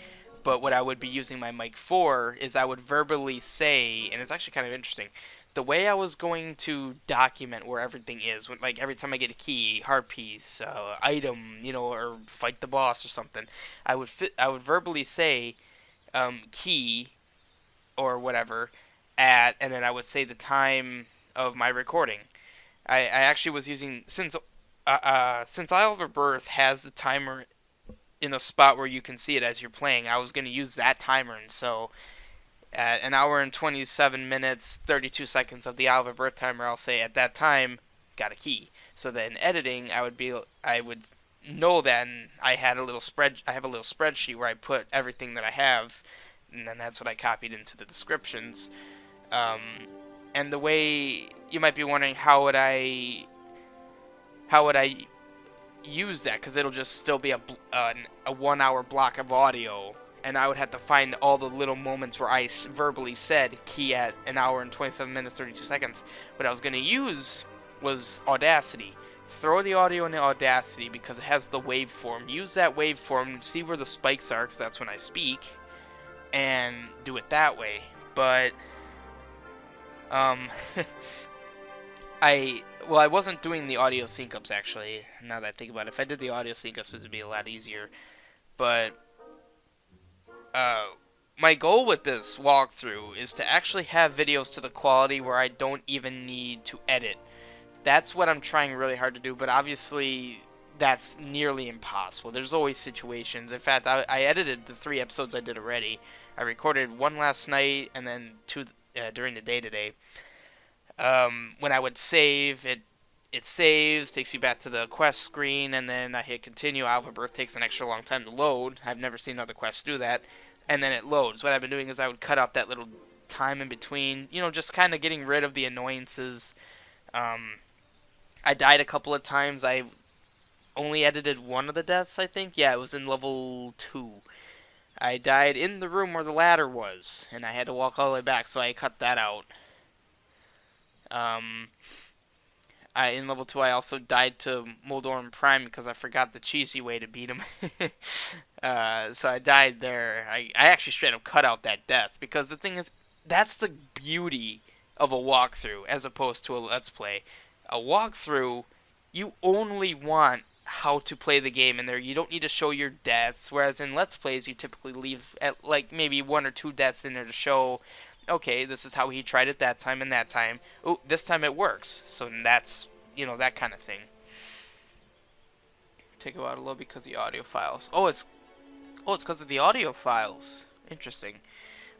but what I would be using my mic for is I would verbally say, and it's actually kind of interesting, the way I was going to document where everything is, like every time I get a key, heart piece, item, or fight the boss or something, I would verbally say key or whatever and then I would say the time of my recording. I actually was using, since Isle of Birth has the timer in a spot where you can see it as you're playing, I was going to use that timer, and so at an hour and 27 minutes 32 seconds of the Isle of Birth timer, I'll say at that time got a key, so that in editing I would know that, and I have a little spreadsheet where I put everything that I have, and then that's what I copied into the descriptions. And the way you might be wondering, how would I use that, because it'll just still be a 1 hour block of audio, and I would have to find all the little moments where I verbally said key at an hour and 27 minutes 32 seconds. What I was going to use was Audacity. Throw the audio into Audacity because it has the waveform. Use that waveform, see where the spikes are, because that's when I speak, and do it that way. But I wasn't doing the audio sync-ups, actually, now that I think about it. If I did the audio sync-ups, it would be a lot easier. But my goal with this walkthrough is to actually have videos to the quality where I don't even need to edit. That's what I'm trying really hard to do, but obviously that's nearly impossible. There's always situations. In fact, I edited the 3 episodes I did already. I recorded 1 last night, and then 2 during the day today. When I would save, it saves, takes you back to the quest screen, and then I hit continue. Isle of Birth takes an extra long time to load. I've never seen other quests do that. And then it loads. What I've been doing is I would cut off that little time in between, just kind of getting rid of the annoyances. I died a couple of times. I only edited one of the deaths, I think. Yeah, it was in level 2. I died in the room where the ladder was, and I had to walk all the way back, so I cut that out. In level 2, I also died to Moldorm Prime because I forgot the cheesy way to beat him. So I died there. I actually straight up cut out that death, because the thing is, that's the beauty of a walkthrough as opposed to a Let's Play. A walkthrough, you only want how to play the game in there. You don't need to show your deaths, whereas in Let's Plays you typically leave at like maybe 1 or 2 deaths in there to show, okay, this is how he tried it that time and that time. Oh, this time it works. So that's, that kind of thing. Take it out a little because the audio files. Oh, it's because of the audio files. Interesting.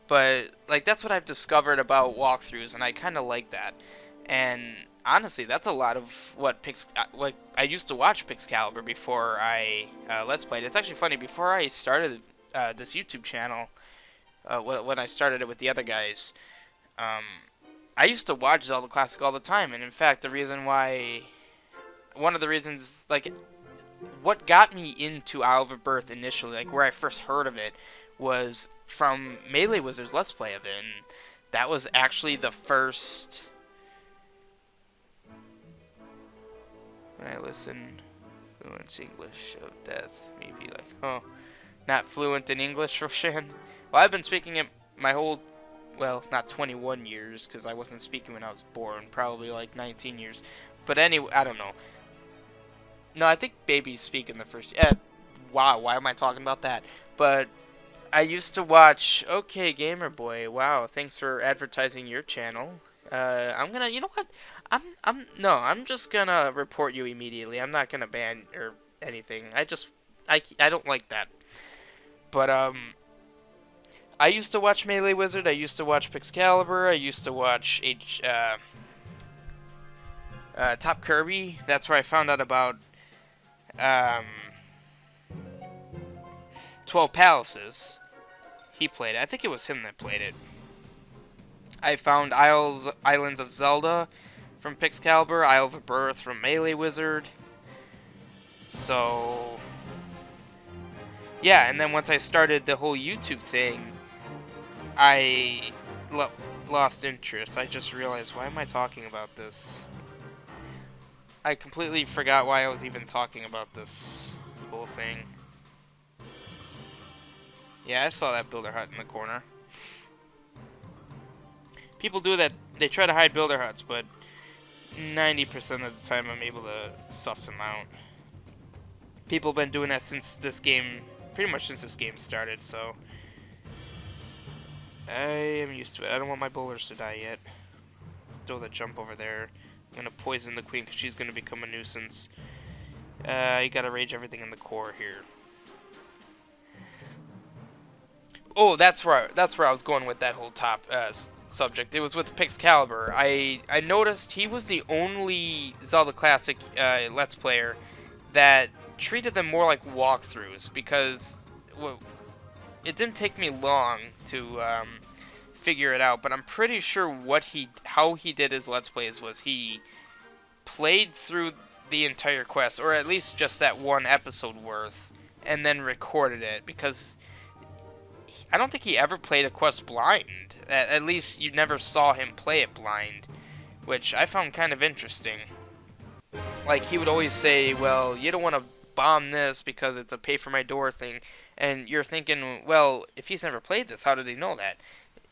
But like that's what I've discovered about walkthroughs, and I kind of like that. And honestly, that's a lot of what I used to watch Pixcalibur before I Let's Played. It's actually funny, before I started this YouTube channel, when I started it with the other guys, I used to watch Zelda Classic all the time. And in fact, one of the reasons, like, what got me into Isle of Birth initially, like where I first heard of it, was from Melee Wizard's Let's Play of it. And that was actually the first... When I listen, fluent English of death, maybe like, oh, not fluent in English, Roshan? Well, I've been speaking it my whole, well, not 21 years, because I wasn't speaking when I was born, probably like 19 years. But anyway, I don't know. No, I think babies speak in the first, wow, why am I talking about that? But I used to watch, okay, Gamer Boy, wow, thanks for advertising your channel. I'm gonna, you know what? I'm just gonna report you immediately. I'm not gonna ban or anything. I don't like that. But, I used to watch Melee Wizard. I used to watch Pixcalibur. I used to watch Top Kirby. That's where I found out about, 12 Palaces. He played it. I think it was him that played it. I found Islands of Zelda from Pixcalibur, Isle of Birth from Melee Wizard. So, yeah, and then once I started the whole YouTube thing, I lost interest. I just realized, why am I talking about this? I completely forgot why I was even talking about this whole thing. Yeah, I saw that builder hut in the corner. People do that. They try to hide builder huts, but 90% of the time I'm able to suss them out. People have been doing that since this game, pretty much since this game started, so I am used to it. I don't want my bowlers to die yet. Let's throw the jump over there. I'm going to poison the queen because she's going to become a nuisance. You got to rage everything in the core here. Oh, that's where I was going with that whole top subject. It was with Pixcalibur. I noticed he was the only Zelda Classic Let's Player that treated them more like walkthroughs, because it didn't take me long to figure it out, but I'm pretty sure how he did his Let's Plays was he played through the entire quest, or at least just that one episode worth, and then recorded it, because I don't think he ever played a quest blind. At least you never saw him play it blind, which I found kind of interesting. Like, he would always say, well, you don't want to bomb this because it's a pay-for-my-door thing. And you're thinking, well, if he's never played this, how did he know that?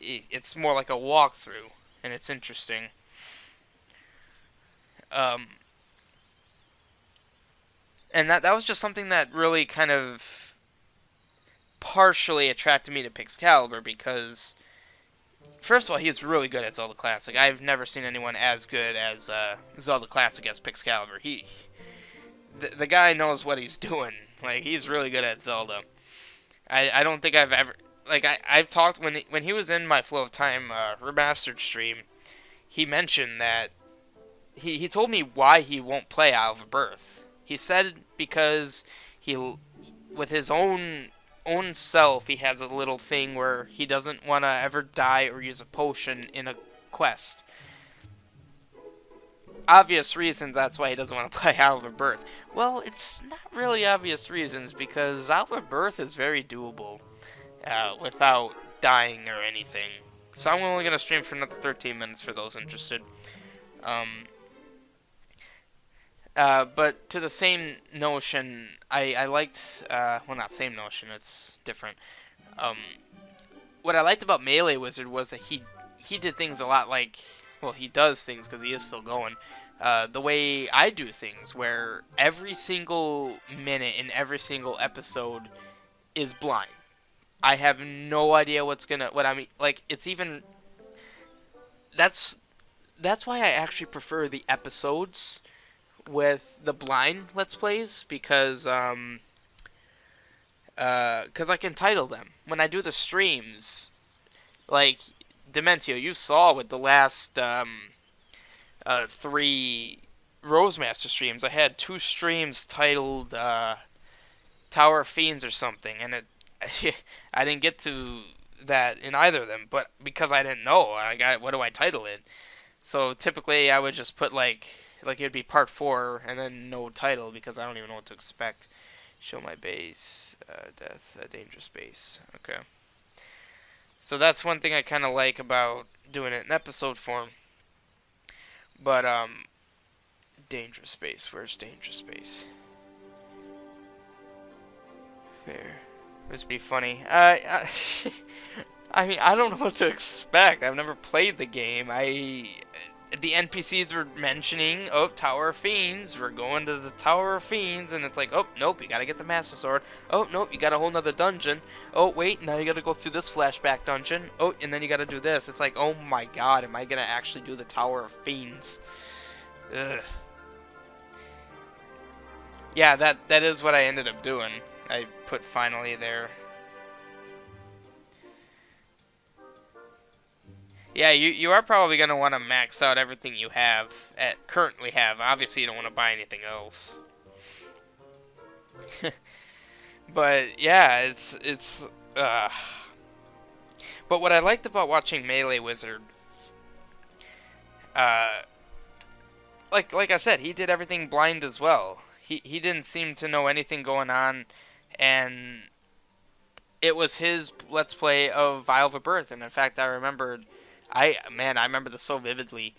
It's more like a walkthrough, and it's interesting. And that was just something that really kind of partially attracted me to Pixcalibur, because first of all, he's really good at Zelda Classic. I've never seen anyone as good as Zelda Classic as Pixcalibur. The guy knows what he's doing. Like, he's really good at Zelda. I don't think I've ever, like, I've talked when he was in my Flow of Time remastered stream. He mentioned that he told me why he won't play Isle of Birth. He said because with his own self, he has a little thing where he doesn't want to ever die or use a potion in a quest. Obvious reasons, that's why he doesn't want to play Isle of Birth. Well, it's not really obvious reasons, because Isle of Birth is very doable without dying or anything. So I'm only going to stream for another 13 minutes for those interested. But to the same notion, I liked, well, not same notion, it's different. What I liked about Melee Wizard was that he did things a lot like, well, he does things because he is still going, the way I do things, where every single minute in every single episode is blind. I have no idea what I mean, like, it's even, that's why I actually prefer the episodes with the blind Let's Plays, because I can title them. When I do the streams, like, Dementio, you saw with the last 3 Rosemaster streams, I had 2 streams titled Tower of Fiends or something, and I didn't get to that in either of them, but because I didn't know, what do I title it? So typically I would just put like it would be part 4 and then no title, because I don't even know what to expect. Show my base, death, dangerous base. Okay. So that's one thing I kind of like about doing it in episode form. But, dangerous base. Where's dangerous base? Fair. This would be funny. I mean, I don't know what to expect. I've never played the game. The NPCs were mentioning, oh, Tower of Fiends, we're going to the Tower of Fiends, and it's like, oh, nope, you gotta get the Master Sword, oh, nope, you got a whole nother dungeon, oh, wait, now you gotta go through this flashback dungeon, oh, and then you gotta do this. It's like, oh my god, am I gonna actually do the Tower of Fiends? Ugh. Yeah, that is what I ended up doing. I put finally there. Yeah, you are probably going to want to max out everything you currently have. Obviously, you don't want to buy anything else. But yeah, it's uh but what I liked about watching Melee Wizard, uh like I said, he did everything blind as well. He didn't seem to know anything going on, and it was his let's play of Vial of Birth. And in fact, I remember this so vividly.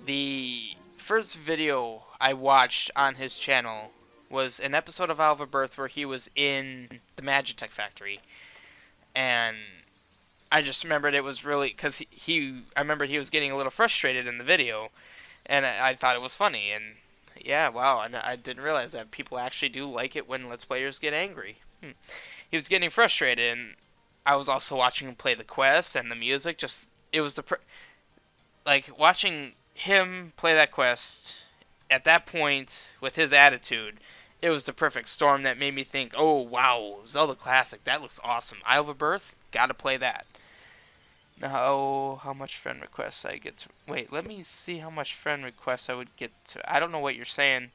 The first video I watched on his channel was an episode of Vial of Birth where he was in the Magitech factory, and I just remembered it was really because I remember he was getting a little frustrated in the video, and I thought it was funny. And yeah, wow, I didn't realize that people actually do like it when Let's Players get angry. He was getting frustrated, and I was also watching him play the quest and the music. Just it was like watching him play that quest at that point with his attitude. It was the perfect storm that made me think, oh wow, Zelda Classic, that looks awesome. Isle of Birth, gotta play that. Now, how much friend requests I get to... Wait, let me see how much friend requests I would get to... I don't know what you're saying.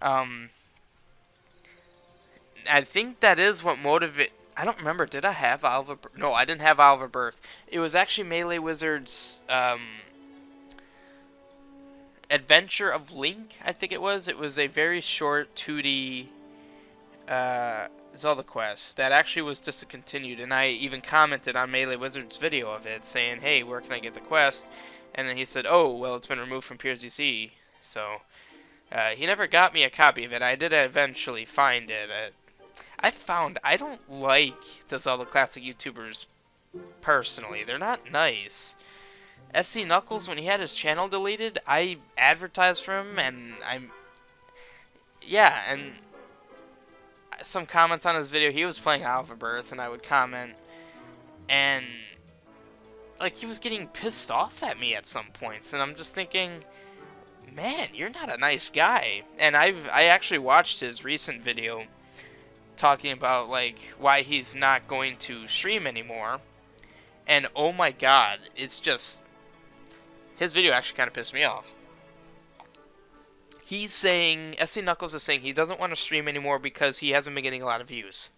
I think that is what motivate... I don't remember, did I have Isle of Birth? No, I didn't have Isle of Birth. It was actually Melee Wizard's, Adventure of Link, I think it was. It was a very short 2D, Zelda quest that actually was discontinued, and I even commented on Melee Wizard's video of it, saying, hey, where can I get the quest? And then he said, oh, well, it's been removed from PeersDC, so he never got me a copy of it. I did eventually find it. I don't like the Zelda Classic YouTubers, personally. They're not nice. SC Knuckles, when he had his channel deleted, I advertised for him, and yeah, and some comments on his video, he was playing Isle of Birth, and I would comment, and like he was getting pissed off at me at some points, and I'm just thinking, man, you're not a nice guy. And I actually watched his recent video talking about like why he's not going to stream anymore, and oh my god, it's just his video actually kind of pissed me off. He's saying, SC Knuckles is saying he doesn't want to stream anymore because he hasn't been getting a lot of views.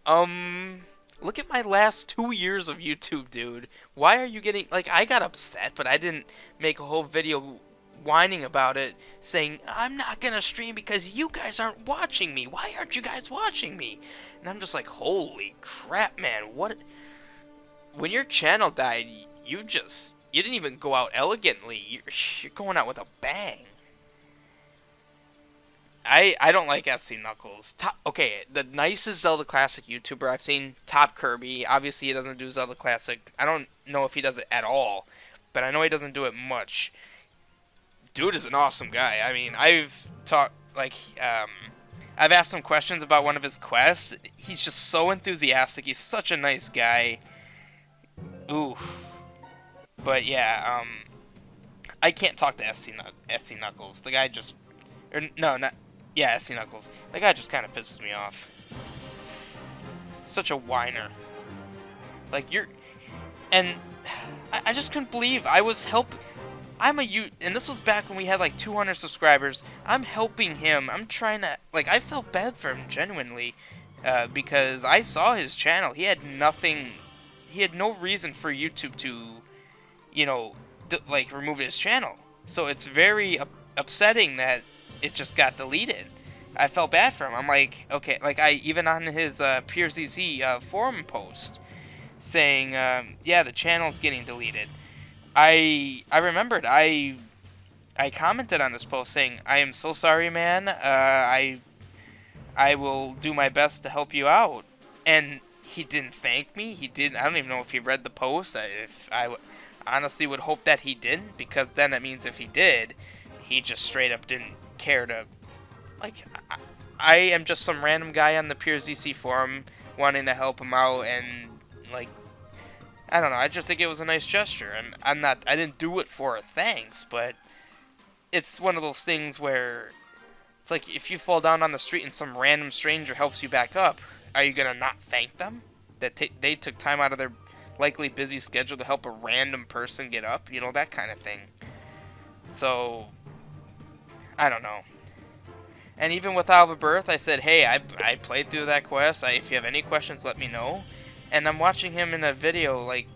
Look at my last 2 years of YouTube, dude. Why are you getting, like, I got upset, but I didn't make a whole video whining about it, saying, I'm not gonna stream because you guys aren't watching me. Why aren't you guys watching me? And I'm just like, holy crap, man, what? When your channel died, you didn't even go out elegantly. You're going out with a bang. I don't like SC Knuckles. Okay, the nicest Zelda Classic YouTuber I've seen, Top Kirby. Obviously, he doesn't do Zelda Classic. I don't know if he does it at all, but I know he doesn't do it much. Dude is an awesome guy. I mean, I've asked him questions about one of his quests. He's just so enthusiastic. He's such a nice guy. Ooh. But yeah, I can't talk to SC Knuckles. The guy just, SC Knuckles. The guy just kind of pisses me off. Such a whiner. Like and I just couldn't believe and this was back when we had like 200 subscribers. I'm helping him. I'm trying to, like, I felt bad for him genuinely, because I saw his channel. He had no reason for YouTube to, remove his channel. So it's very upsetting that it just got deleted. I felt bad for him. I'm like, okay, like even on his PeersDC forum post saying, yeah, the channel's getting deleted. I remembered I commented on this post saying, I am so sorry, man. I will do my best to help you out. And he didn't thank me. I don't even know if he read the post. I honestly would hope that he didn't, because then that means if he did, he just straight up didn't care to, like, I am just some random guy on the PeersDC forum wanting to help him out, and, like, I don't know, I just think it was a nice gesture, and I didn't do it for a thanks, but it's one of those things where it's like if you fall down on the street and some random stranger helps you back up, are you gonna not thank them that they took time out of their likely busy schedule to help a random person get up? That kind of thing. So, I don't know. And even with Out of Birth, I said, hey, I played through that quest. If you have any questions, let me know. And I'm watching him in a video, like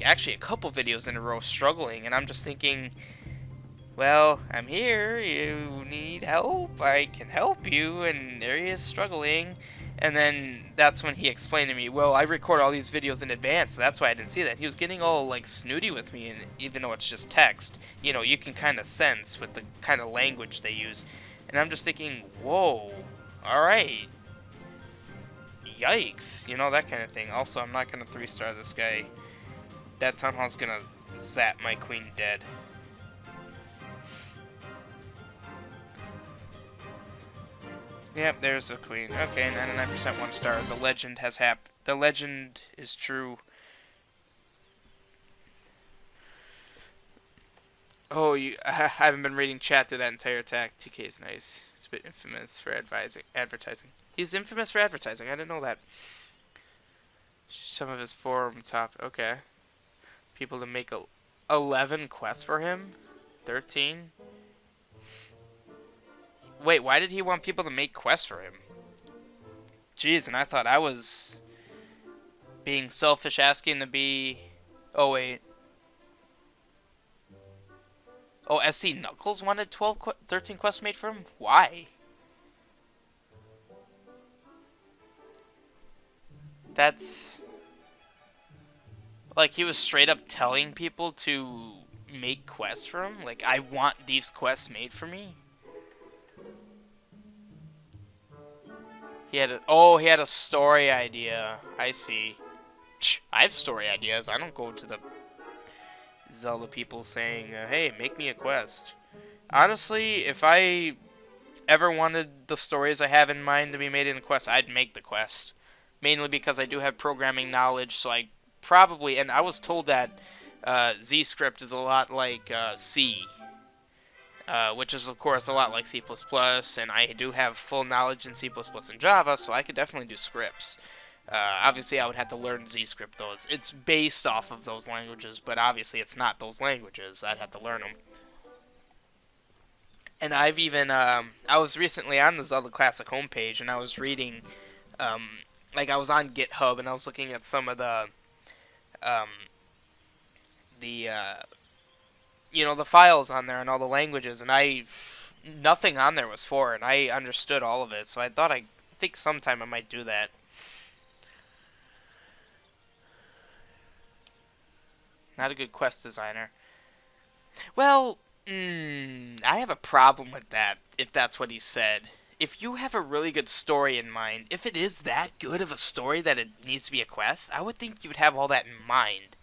actually a couple videos in a row, struggling, and I'm just thinking, well, I'm here, you need help, I can help you, and there he is struggling. And then that's when he explained to me, well, I record all these videos in advance, so that's why I didn't see that. He was getting all, like, snooty with me, and even though it's just text, you know, you can kind of sense with the kind of language they use. And I'm just thinking, whoa, alright, yikes, you know, that kind of thing. Also, I'm not going to 3-star this guy. That Town Hall's going to zap my queen dead. Yep, there's a queen. Okay, 99% 1-star. The legend has happened. The legend is true. Oh, I haven't been reading chat through that entire attack. TK is nice. He's a bit infamous for advertising. He's infamous for advertising. I didn't know that. Some of his forum top. Okay. People to make 11 quests for him? 13? Wait, why did he want people to make quests for him? Jeez, and I thought I was being selfish asking to be... Oh, wait. Oh, SC Knuckles wanted 13 quests made for him? Why? That's... Like, he was straight up telling people to make quests for him? Like, I want these quests made for me? He had a story idea. I see. I have story ideas. I don't go to the Zelda people saying, hey, make me a quest. Honestly, if I ever wanted the stories I have in mind to be made in a quest, I'd make the quest. Mainly because I do have programming knowledge, so I probably... And I was told that Z-script is a lot like C. Which is, of course, a lot like C++, and I do have full knowledge in C++ and Java, so I could definitely do scripts. Obviously, I would have to learn Z-script, though. It's based off of those languages, but obviously it's not those languages. I'd have to learn them. And I've even, I was recently on the Zelda Classic homepage, and I was reading, like, I was on GitHub, and I was looking at some of the you know, the files on there and all the languages, and nothing on there was foreign. I understood all of it, so I think sometime I might do that. Not a good quest designer. Well, I have a problem with that, if that's what he said. If you have a really good story in mind, if it is that good of a story that it needs to be a quest, I would think you would have all that in mind.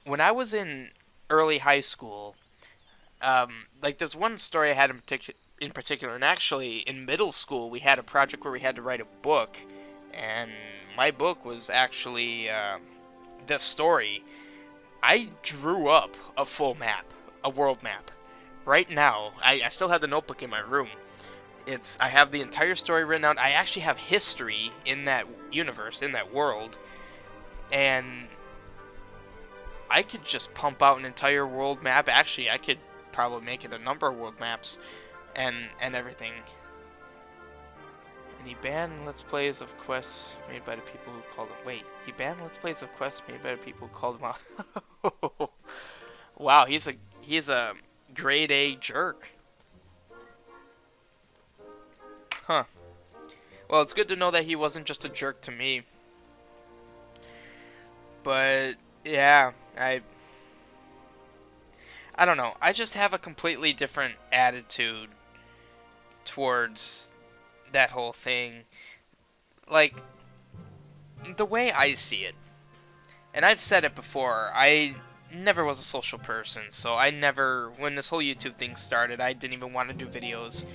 When I was in early high school, like, there's one story I had in particular, and actually in middle school we had a project where we had to write a book, and my book was actually this story. I drew up a full map, a world map. Right now, I still have the notebook in my room. I have the entire story written out. I actually have history in that universe, in that world, and I could just pump out an entire world map. Actually, I could probably make it a number of world maps and everything. And he banned Let's Plays of quests made by the people who called them... Wait, he banned Let's Plays of quests made by the people who called them out. Wow, he's a grade A jerk. Huh. Well, it's good to know that he wasn't just a jerk to me. But yeah, I don't know. I just have a completely different attitude towards that whole thing. Like, the way I see it, and I've said it before, I never was a social person, so when this whole YouTube thing started, I didn't even want to do videos,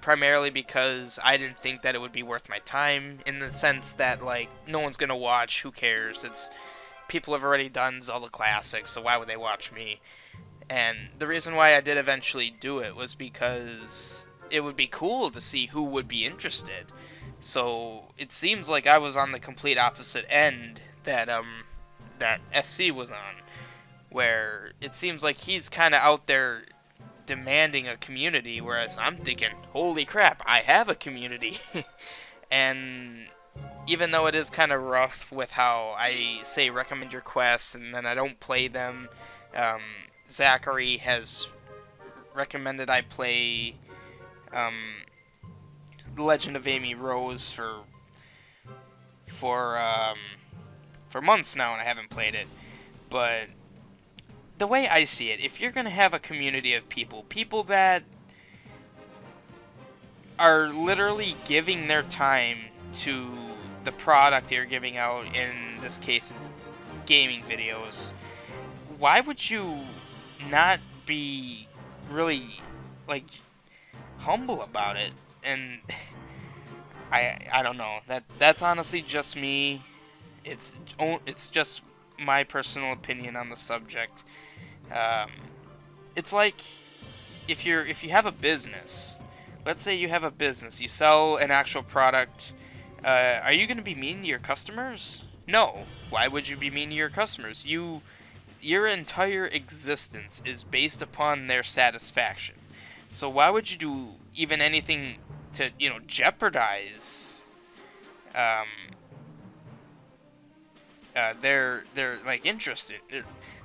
primarily because I didn't think that it would be worth my time, in the sense that, like, no one's gonna watch, who cares, people have already done Zelda Classics, so why would they watch me? And the reason why I did eventually do it was because it would be cool to see who would be interested. So it seems like I was on the complete opposite end that SC was on, where it seems like he's kind of out there demanding a community, whereas I'm thinking, holy crap, I have a community. And even though it is kind of rough with how I say recommend your quests and then I don't play them, um, Zachary has recommended I play um, The Legend of Amy Rose for um, for months now, and I haven't played it. But the way I see it, if you're gonna have a community of people that are literally giving their time to the product you're giving out, in this case it's gaming videos, why would you not be really, like, humble about it? And I don't know, that's honestly just me. It's just my personal opinion on the subject. It's like if you have a business. Let's say you have a business, you sell an actual product. Are you going to be mean to your customers? No. Why would you be mean to your customers? Your entire existence is based upon their satisfaction. So why would you do even anything to, jeopardize their like interest in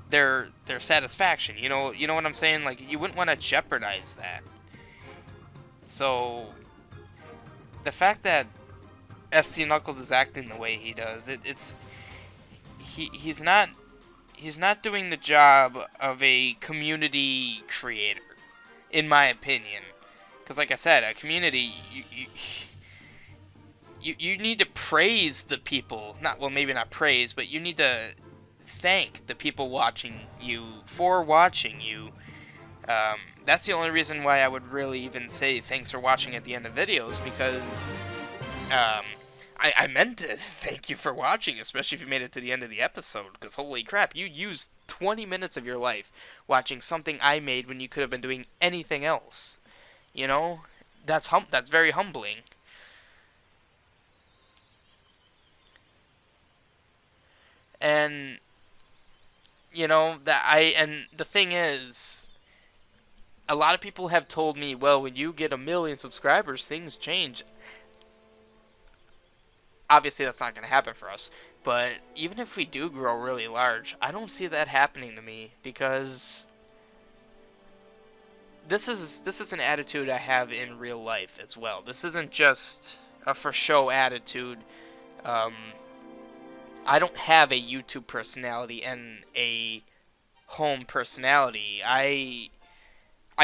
their satisfaction? You know what I'm saying? Like, you wouldn't want to jeopardize that. So the fact that SC Knuckles is acting the way he does, he's not doing the job of a community creator, in my opinion. Because, like I said, a community, you need to praise the people. Maybe not praise, but you need to thank the people watching you for watching you. That's the only reason why I would really even say thanks for watching at the end of videos, because I meant to thank you for watching, especially if you made it to the end of the episode, because holy crap, you used 20 minutes of your life watching something I made when you could have been doing anything else. That's very humbling. And and the thing is, a lot of people have told me, well, when you get 1 million subscribers, things change. Obviously, that's not going to happen for us. But even if we do grow really large, I don't see that happening to me, because this is an attitude I have in real life as well. This isn't just a for show attitude. I don't have a YouTube personality and a home personality. I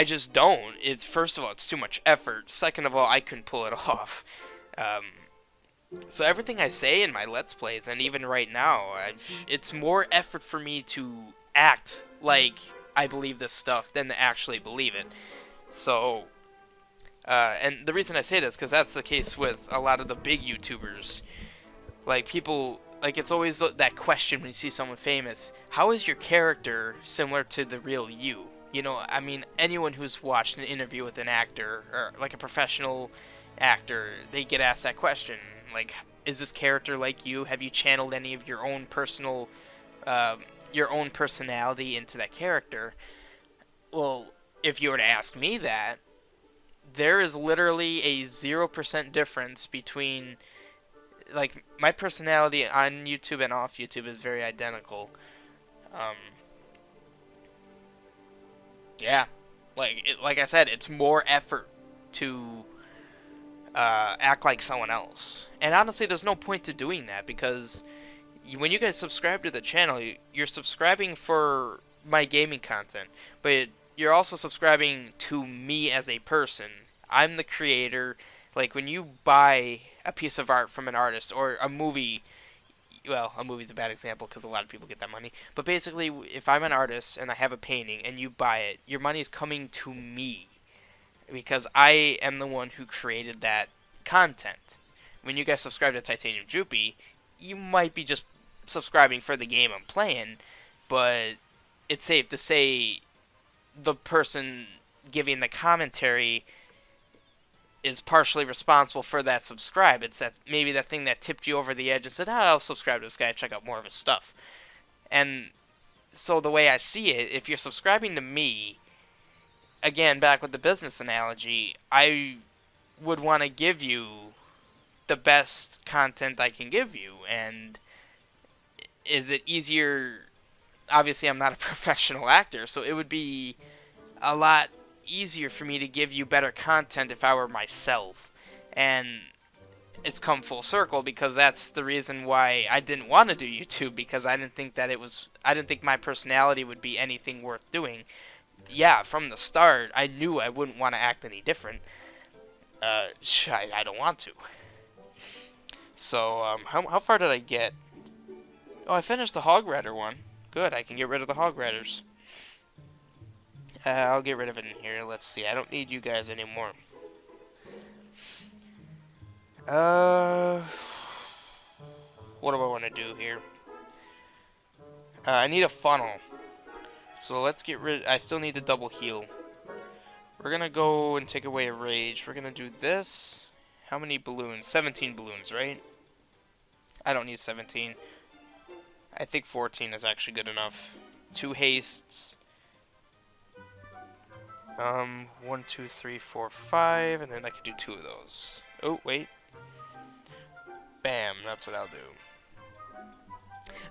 just don't. First of all, it's too much effort. Second of all, I couldn't pull it off. So everything I say in my Let's Plays, and even right now, it's more effort for me to act like I believe this stuff than to actually believe it. So, and the reason I say this, because that's the case with a lot of the big YouTubers. Like, people, like, it's always that question when you see someone famous: how is your character similar to the real you? I mean, anyone who's watched an interview with an actor, or like a professional actor, they get asked that question. Like, is this character like you? Have you channeled any of your own personality into that character? Well, if you were to ask me that, there is literally a 0% difference between, like, my personality on YouTube and off YouTube is very identical. Yeah, like I said, it's more effort to act like someone else. And honestly, there's no point to doing that, because when you guys subscribe to the channel, you're subscribing for my gaming content, but you're also subscribing to me as a person. I'm the creator. Like, when you buy a piece of art from an artist, or a movie, well, a movie's a bad example because a lot of people get that money, but basically, if I'm an artist and I have a painting and you buy it, your money is coming to me, because I am the one who created that content. When you guys subscribe to Titanium Droopy, you might be just subscribing for the game I'm playing, but it's safe to say the person giving the commentary is partially responsible for that subscribe. It's maybe that thing that tipped you over the edge and said, I'll subscribe to this guy and check out more of his stuff. And so the way I see it, if you're subscribing to me, again, back with the business analogy, I would want to give you the best content I can give you. And is it easier? Obviously, I'm not a professional actor, so it would be a lot easier for me to give you better content if I were myself. And it's come full circle, because that's the reason why I didn't want to do YouTube, because I didn't think my personality would be anything worth doing. Yeah, from the start, I knew I wouldn't want to act any different. I don't want to. So, how far did I get? Oh, I finished the Hog Rider one. Good, I can get rid of the Hog Riders. I'll get rid of it in here. Let's see, I don't need you guys anymore. What do I want to do here? I need a funnel. So let's get rid... I still need to double heal. We're gonna go and take away a rage. We're gonna do this. How many balloons? 17 balloons, right? I don't need 17. I think 14 is actually good enough. 2 hastes. 1, 2, 3, 4, 5, and then I could do 2 of those. Oh, wait. Bam, that's what I'll do.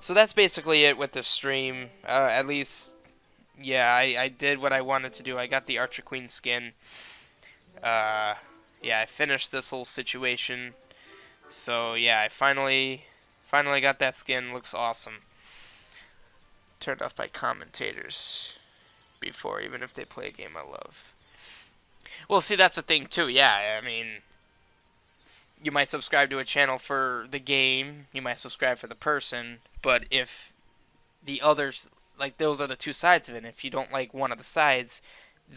So that's basically it with the stream. At least, yeah, I did what I wanted to do. I got the Archer Queen skin. Yeah, I finished this whole situation. So yeah, I finally got that skin. Looks awesome. Turned off by commentators before, even if they play a game I love. Well, see, that's the thing too. Yeah, I mean, you might subscribe to a channel for the game, you might subscribe for the person, but if the others, like, those are the two sides of it, and if you don't like one of the sides,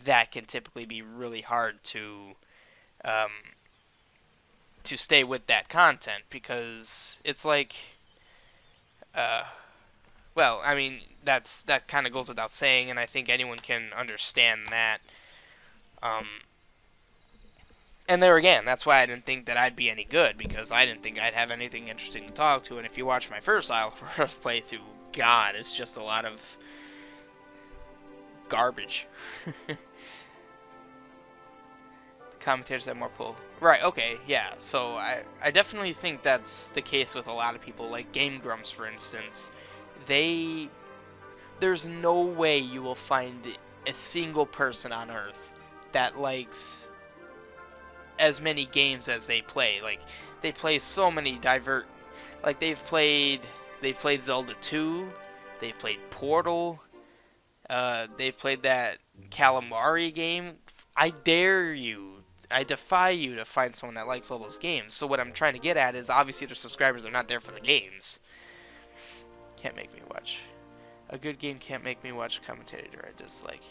that can typically be really hard to stay with that content, because it's like, well, I mean, that kind of goes without saying, and I think anyone can understand that. And there again, that's why I didn't think that I'd be any good, because I didn't think I'd have anything interesting to talk to. And if you watch my first Isle of Earth playthrough, God, it's just a lot of garbage. The commentators have more pull. Right, okay, yeah. So I definitely think that's the case with a lot of people, like Game Grumps, for instance. There's no way you will find a single person on Earth that likes as many games as they play. Like, they play so many like, they've played Zelda 2, they've played Portal, they've played that Calamari game. I defy you to find someone that likes all those games. So what I'm trying to get at is, obviously their subscribers are not there for the games. Can't make me watch. A good game can't make me watch a commentator I dislike.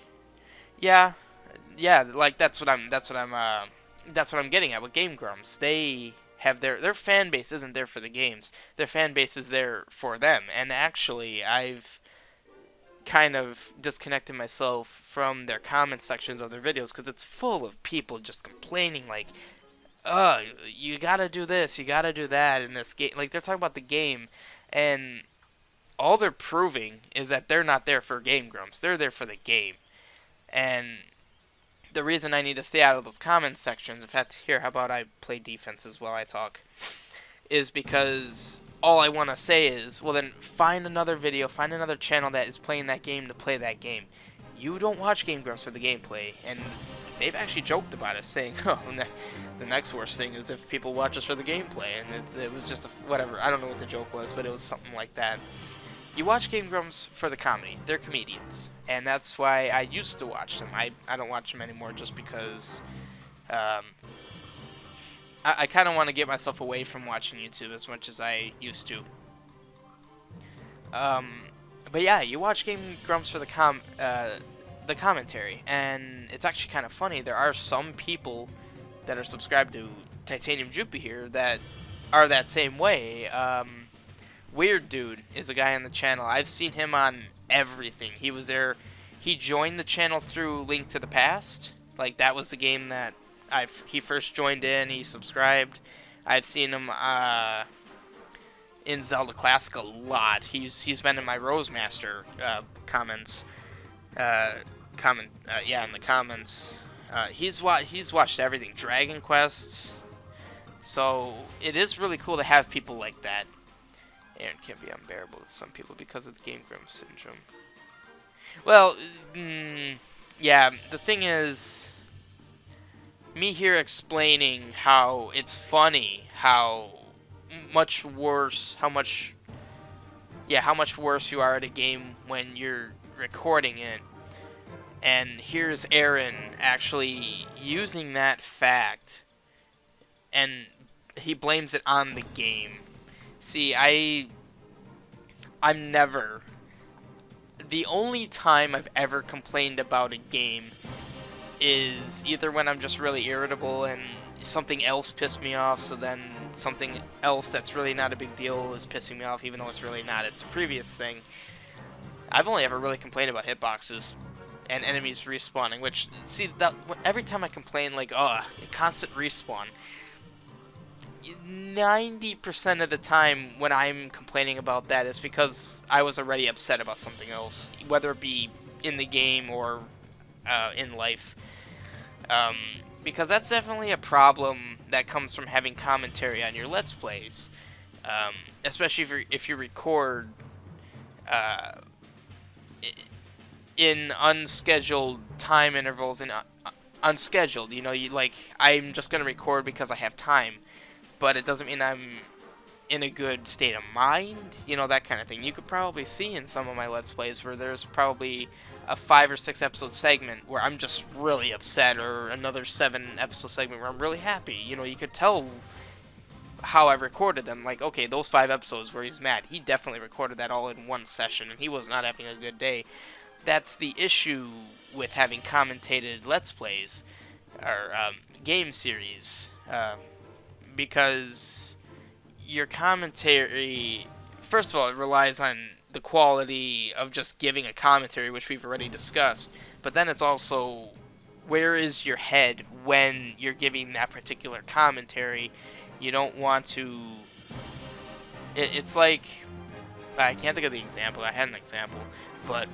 Yeah, like, that's what I'm getting at with Game Grumps. They have their fan base isn't there for the games. Their fan base is there for them. And actually, I've kind of disconnected myself from their comment sections of their videos, because it's full of people just complaining, like, oh, you gotta do this, you gotta do that in this game. Like, they're talking about the game, and all they're proving is that they're not there for Game Grumps. They're there for the game. And the reason I need to stay out of those comment sections, in fact, here, how about I play defenses while I talk, is because all I want to say is, well, then find another video, find another channel that is playing that game to play that game. You don't watch Game Grumps for the gameplay, and they've actually joked about it, saying, oh, the next worst thing is if people watch us for the gameplay, and it was just whatever. I don't know what the joke was, but it was something like that. You watch Game Grumps for the comedy. They're comedians. And that's why I used to watch them. I don't watch them anymore, just because I kind of want to get myself away from watching YouTube as much as I used to. But yeah, you watch Game Grumps for the commentary, and it's actually kind of funny. There are some people that are subscribed to Titanium Droopy here that are that same way. Weird Dude is a guy on the channel. I've seen him on everything. He was there. He joined the channel through Link to the Past. Like, that was the game that he first joined in. He subscribed. I've seen him in Zelda Classic a lot. He's been in my Rosemaster comments. yeah, in the comments. He's watched everything, Dragon Quest. So it is really cool to have people like that. And it can be unbearable to some people because of the Game Grumps syndrome. Well, yeah, the thing is, me here explaining how it's funny, how much worse you are at a game when you're recording it. And here's Aaron actually using that fact, and he blames it on the game. See, I'm never... The only time I've ever complained about a game is either when I'm just really irritable and something else pissed me off, so then something else that's really not a big deal is pissing me off, even though it's really not. It's a previous thing. I've only ever really complained about hitboxes and enemies respawning, which, see, that every time I complain, like, oh, constant respawn, 90% of the time when I'm complaining about that is because I was already upset about something else, whether it be in the game or in life. Because that's definitely a problem that comes from having commentary on your Let's Plays. Especially if you record in unscheduled time intervals and unscheduled. You know, I'm just going to record because I have time. But it doesn't mean I'm in a good state of mind, you know, that kind of thing. You could probably see in some of my Let's Plays where there's probably a 5 or 6 episode segment where I'm just really upset, or another 7 episode segment where I'm really happy. You know, you could tell how I recorded them. Like, okay, those 5 episodes where he's mad, he definitely recorded that all in one session, and he was not having a good day. That's the issue with having commentated Let's Plays, or game series. Because your commentary, first of all, it relies on the quality of just giving a commentary, which we've already discussed, but then it's also, where is your head when you're giving that particular commentary? You don't want to... It's like... I can't think of the example. I had an example. But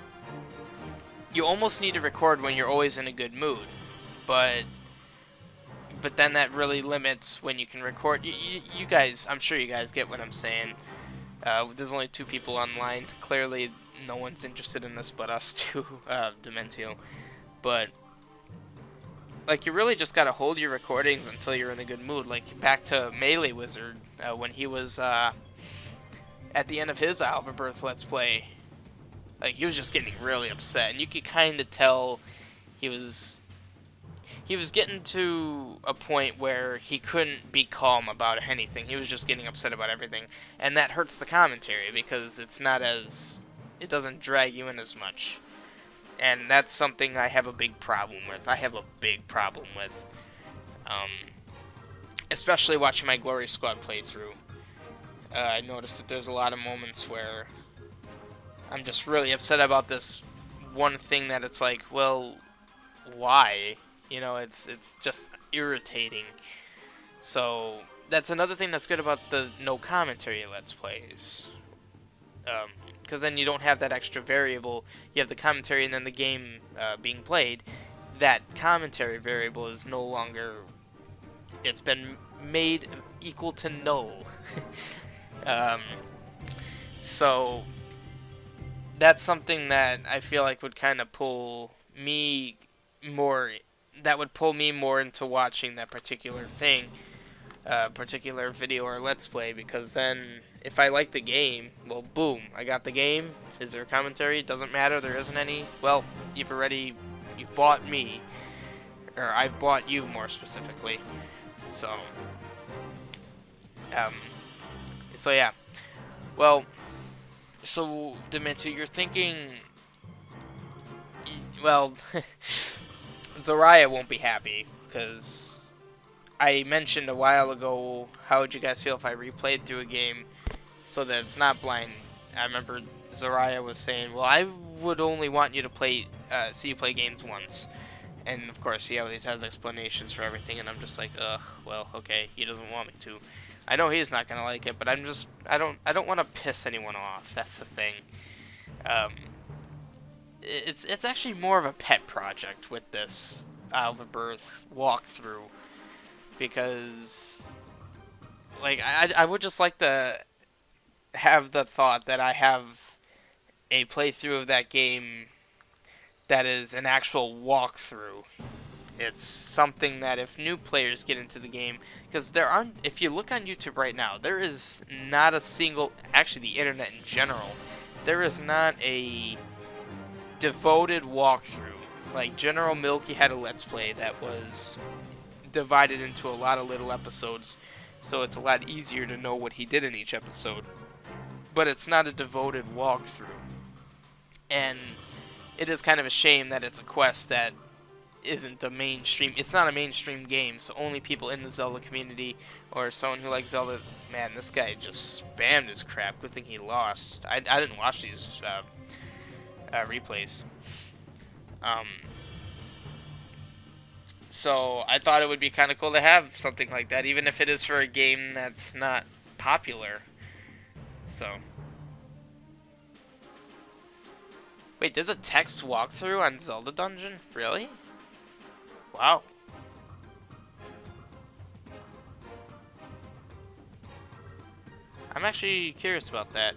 you almost need to record when you're always in a good mood. But then that really limits when you can record. You guys, I'm sure you guys get what I'm saying. There's only 2 people online. Clearly, no one's interested in this but us two, Dementio. But, like, you really just gotta hold your recordings until you're in a good mood. Like, back to Melee Wizard, when he was, at the end of his Alva Birth Let's Play. Like, he was just getting really upset. And you could kind of tell he was getting to a point where he couldn't be calm about anything. He was just getting upset about everything. And that hurts the commentary because it doesn't drag you in as much. And that's something I have a big problem with. Especially watching my Glory Squad playthrough. I noticed that there's a lot of moments where I'm just really upset about this one thing that it's like, well, why? You know, it's just irritating. So that's another thing that's good about the no commentary Let's Plays. Because then you don't have that extra variable. You have the commentary and then the game being played. That commentary variable is no longer... It's been made equal to null. So that's something that I feel like would kind of pull me more... That would pull me more into watching that particular thing, particular video or Let's Play, because then if I like the game, well, boom, I got the game. Is there a commentary? It doesn't matter, there isn't any. Well, you've bought me, or I've bought you more specifically. So yeah. Well, so Dementia, you're thinking, well. Zoraya won't be happy, because I mentioned a while ago, how would you guys feel if I replayed through a game so that it's not blind? I remember Zoraya was saying, well, I would only want you to see you play games once. And of course, he always has explanations for everything, and I'm just like, ugh, well, okay, he doesn't want me to. I know he's not gonna like it, but I don't want to piss anyone off, that's the thing. it's actually more of a pet project with this Isle of Birth walkthrough, because like I would just like to have the thought that I have a playthrough of that game that is an actual walkthrough. It's something that if new players get into the game, because there aren't, if you look on YouTube right now, there is not a single, actually the internet in general, there is not a devoted walkthrough. Like General Milky had a Let's Play that was divided into a lot of little episodes, so it's a lot easier to know what he did in each episode. But it's not a devoted walkthrough. And it is kind of a shame that it's a quest that isn't a mainstream, it's not a mainstream game, so only people in the Zelda community or someone who likes Zelda. Man, this guy just spammed his crap. Good thing he lost. I didn't watch these replays. So I thought it would be kind of cool to have something like that, even if it is for a game that's not popular. So, wait, there's a text walkthrough on Zelda Dungeon? Really? Wow. I'm actually curious about that.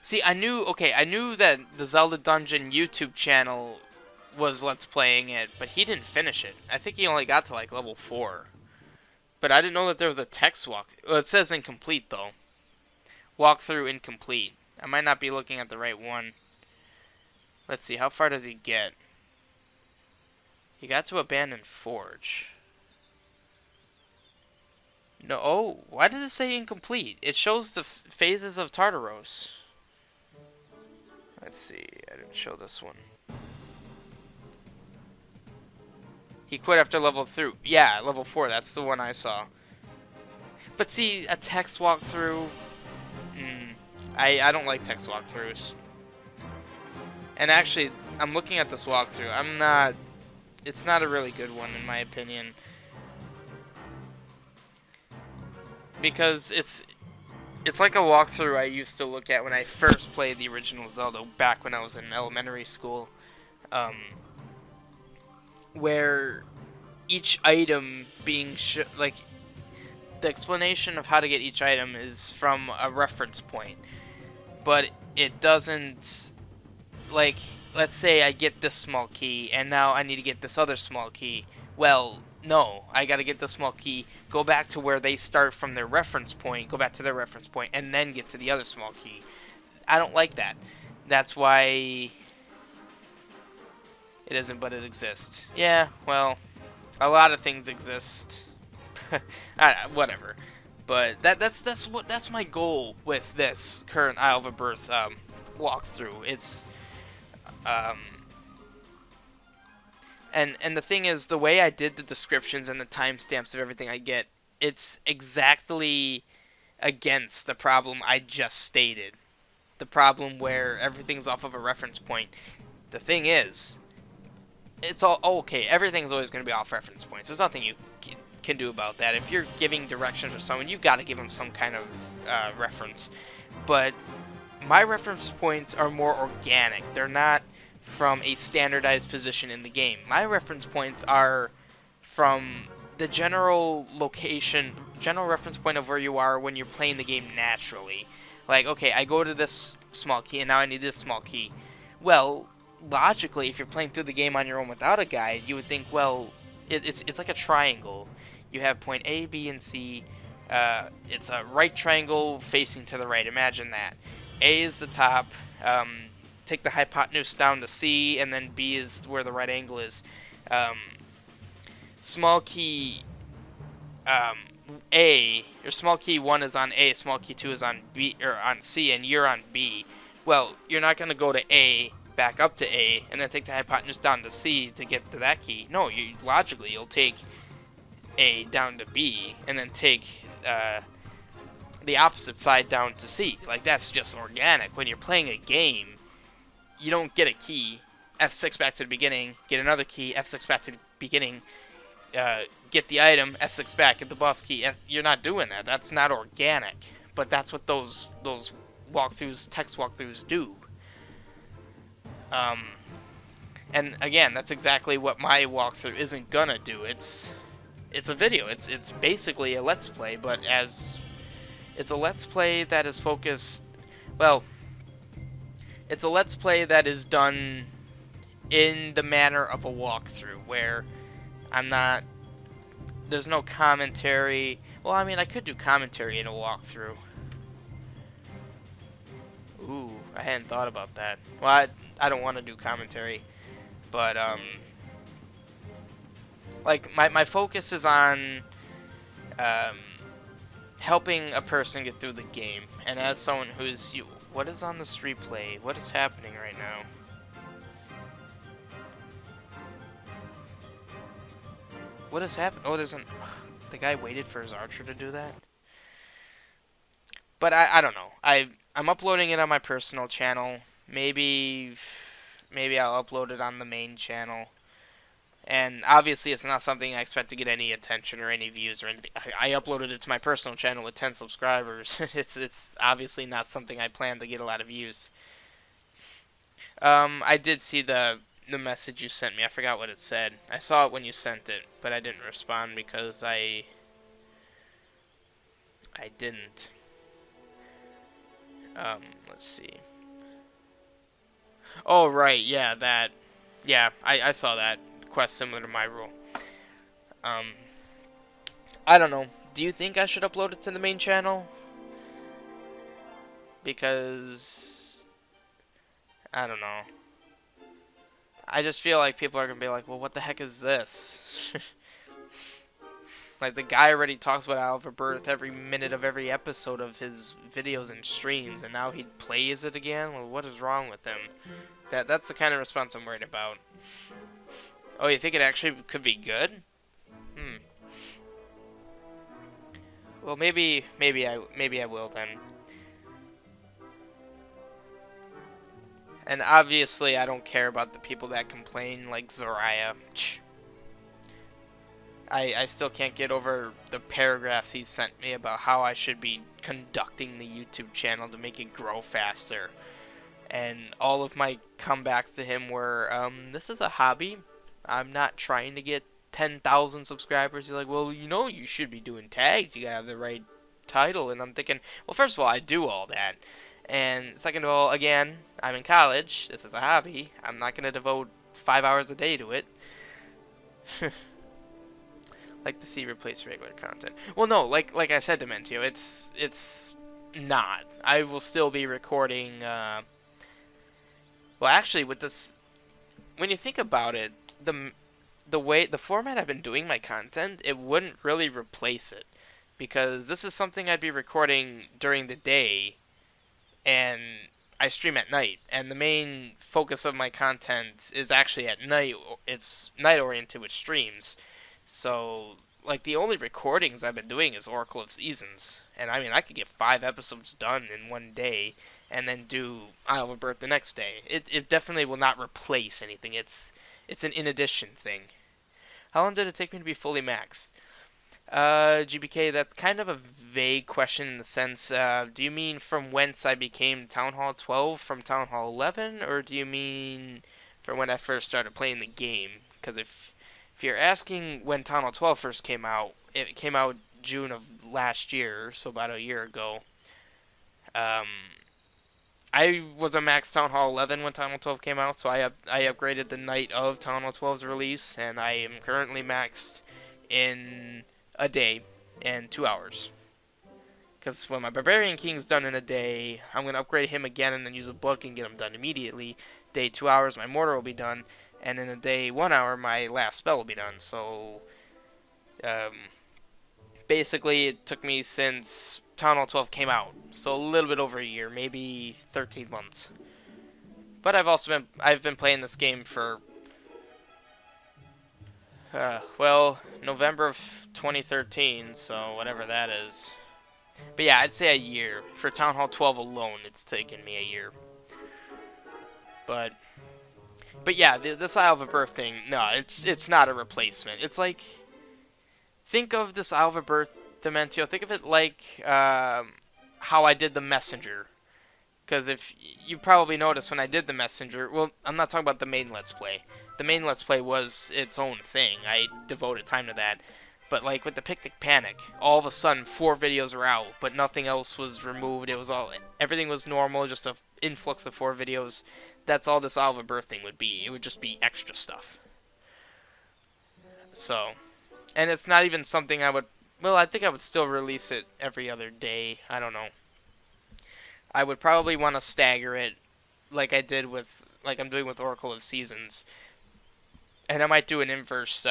See, I knew that the Zelda Dungeon YouTube channel was Let's Playing it, but he didn't finish it. I think he only got to like level 4. But I didn't know that there was a text walkthrough. Well, it says incomplete though. Walkthrough incomplete. I might not be looking at the right one. Let's see, how far does he get? He got to Abandoned Forge. No, oh, why does it say incomplete? It shows the phases of Tartaros. Let's see, I didn't show this one. He quit after level 3. Yeah, level 4, that's the one I saw. But see, a text walkthrough... I don't like text walkthroughs. And actually, I'm looking at this walkthrough. It's not a really good one in my opinion. Because it's like a walkthrough I used to look at when I first played the original Zelda back when I was in elementary school. Where each item being like the explanation of how to get each item is from a reference point, but it doesn't, like, let's say I get this small key and now I need to get this other small key. Well, no, I gotta get the small key, go back to where they start from their reference point, go back to their reference point, and then get to the other small key. I don't like that. That's why it isn't, but it exists. Yeah, well, a lot of things exist. Whatever. But that's my goal with this current Isle of Birth walkthrough. It's and the thing is, the way I did the descriptions and the timestamps of everything I get, it's exactly against the problem I just stated. The problem where everything's off of a reference point. The thing is, it's all okay. Everything's always going to be off reference points. There's nothing you can do about that. If you're giving directions to someone, you've got to give them some kind of reference. But my reference points are more organic. They're not from a standardized position in the game. My reference points are from the general location, general reference point of where you are when you're playing the game naturally. Like, okay, I go to this small key, and now I need this small key. Well, logically, if you're playing through the game on your own without a guide, you would think, well, it's like a triangle. You have point A, B, and C. It's a right triangle facing to the right. Imagine that. A is the top. Take the hypotenuse down to C, and then B is where the right angle is. Small key A, or small key 1 is on A, small key 2 is on B, or on C, and you're on B. Well, you're not going to go to A, back up to A, and then take the hypotenuse down to C to get to that key. No, logically, you'll take A down to B, and then take the opposite side down to C. Like, that's just organic. When you're playing a game, you don't get a key, F6 back to the beginning, get another key, F6 back to the beginning. get the item, F6 back, get the boss key. You're not doing that. That's not organic. But that's what those walkthroughs, text walkthroughs do. And again, that's exactly what my walkthrough isn't gonna do. It's a video. It's basically a let's play, but it's a let's play that is focused. Well, it's a let's play that is done in the manner of a walkthrough, where there's no commentary. Well, I mean, I could do commentary in a walkthrough. Ooh, I hadn't thought about that. Well, I don't want to do commentary, but like my focus is on helping a person get through the game, and as someone who's what is on this replay? What is happening right now? What has happened? Oh, the guy waited for his archer to do that? But I don't know. I'm uploading it on my personal channel. Maybe I'll upload it on the main channel. And obviously it's not something I expect to get any attention or any views or anything. I uploaded it to my personal channel with 10 subscribers. It's obviously not something I plan to get a lot of views. I did see the message you sent me. I forgot what it said. I saw it when you sent it, but I didn't respond because I didn't. Let's see. Oh, right, yeah, that. Yeah, I saw that quest similar to my rule. I don't know. Do you think I should upload it to the main channel? Because I don't know. I just feel like people are going to be like, well, what the heck is this? Like, the guy already talks about Oliver Birth every minute of every episode of his videos and streams, and now he plays it again? Well, what is wrong with him? That's the kind of response I'm worried about. Oh, you think it actually could be good? Well, maybe I will then. And obviously, I don't care about the people that complain, like Zariah. I still can't get over the paragraphs he sent me about how I should be conducting the YouTube channel to make it grow faster. And all of my comebacks to him were, this is a hobby. I'm not trying to get 10,000 subscribers. He's like, well, you know, you should be doing tags. You gotta have the right title. And I'm thinking, well, first of all, I do all that. And second of all, again, I'm in college. This is a hobby. I'm not gonna devote 5 hours a day to it. Like to see replace regular content. Well, no, like I said to Mentio, it's not. I will still be recording. Well, actually, with this, when you think about it, the format I've been doing my content, it wouldn't really replace it, because this is something I'd be recording during the day, and I stream at night, and the main focus of my content is actually at night. It's night oriented with streams. So, like, the only recordings I've been doing is Oracle of Seasons. And, I mean, I could get 5 episodes done in one day and then do Isle of Birth the next day. It definitely will not replace anything. It's an in-addition thing. How long did it take me to be fully maxed? GBK, that's kind of a vague question in the sense, do you mean from whence I became Town Hall 12 from Town Hall 11? Or do you mean from when I first started playing the game? Because if you're asking when Town Hall 12 first came out, it came out June of last year, so about a year ago. I was a max Town Hall 11 when Town Hall 12 came out, so I upgraded the night of Town Hall 12's release, and I am currently maxed in a day and 2 hours. Because when my Barbarian King's done in a day, I'm going to upgrade him again and then use a book and get him done immediately. Day 2 hours, my Mortar will be done. And in a day, 1 hour, my last spell will be done. So, basically, it took me since Town Hall 12 came out. So a little bit over a year, maybe 13 months. But I've been playing this game for, well, November of 2013, so whatever that is. But yeah, I'd say a year. For Town Hall 12 alone, it's taken me a year. But yeah, this Isle of Birth thing, no, it's not a replacement. It's like think of this Isle of Birth Dementio. Think of it like how I did the Messenger. Because if you probably noticed when I did the Messenger, well, I'm not talking about the main Let's Play. The main Let's Play was its own thing. I devoted time to that. But like with the Picnic Panic, all of a sudden 4 videos were out, but nothing else was removed. It was all, everything was normal, just an influx of 4 videos. That's all this Isle of Birth thing would be. It would just be extra stuff. So, and it's not even something I would, well, I think I would still release it every other day. I don't know. I would probably want to stagger it like I did with, like I'm doing with Oracle of Seasons. And I might do an inverse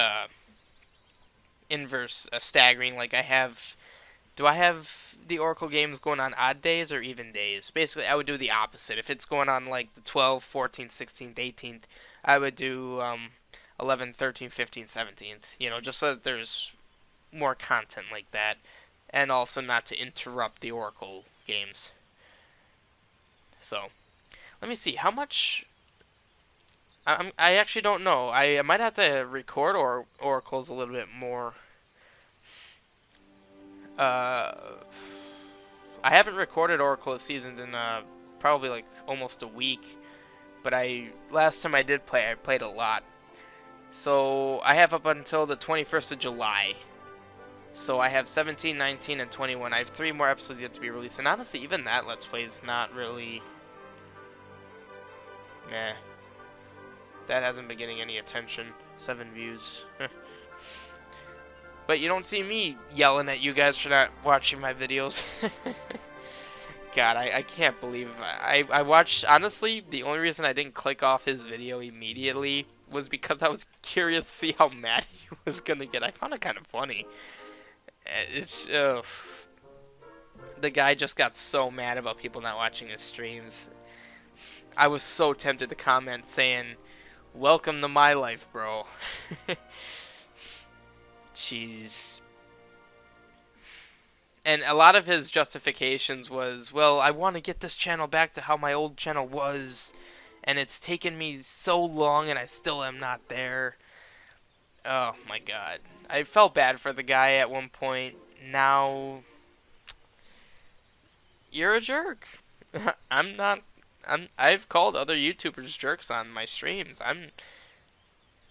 staggering, like I have. Do I have the Oracle games going on odd days or even days? Basically, I would do the opposite. If it's going on like the 12th, 14th, 16th, 18th, I would do 11th, 13th, 15th, 17th. You know, just so that there's more content like that. And also not to interrupt the Oracle games. So, let me see. How much... I actually don't know. I might have to record Oracles a little bit more. I haven't recorded Oracle of Seasons in probably like almost a week. But last time I did play, I played a lot. So I have up until the 21st of July. So I have 17, 19, and 21. I have 3 more episodes yet to be released. And honestly, even that Let's Play is not really... meh. That hasn't been getting any attention. 7 views. But you don't see me yelling at you guys for not watching my videos. God, I can't believe it. I watched... Honestly, the only reason I didn't click off his video immediately was because I was curious to see how mad he was gonna get. I found it kind of funny. It's... the guy just got so mad about people not watching his streams. I was so tempted to comment saying... Welcome to my life, bro. Jeez. And a lot of his justifications was, well, I want to get this channel back to how my old channel was, and it's taken me so long and I still am not there. Oh my god. I felt bad for the guy at one point. Now, you're a jerk. I'm not... I've called other YouTubers jerks on my streams.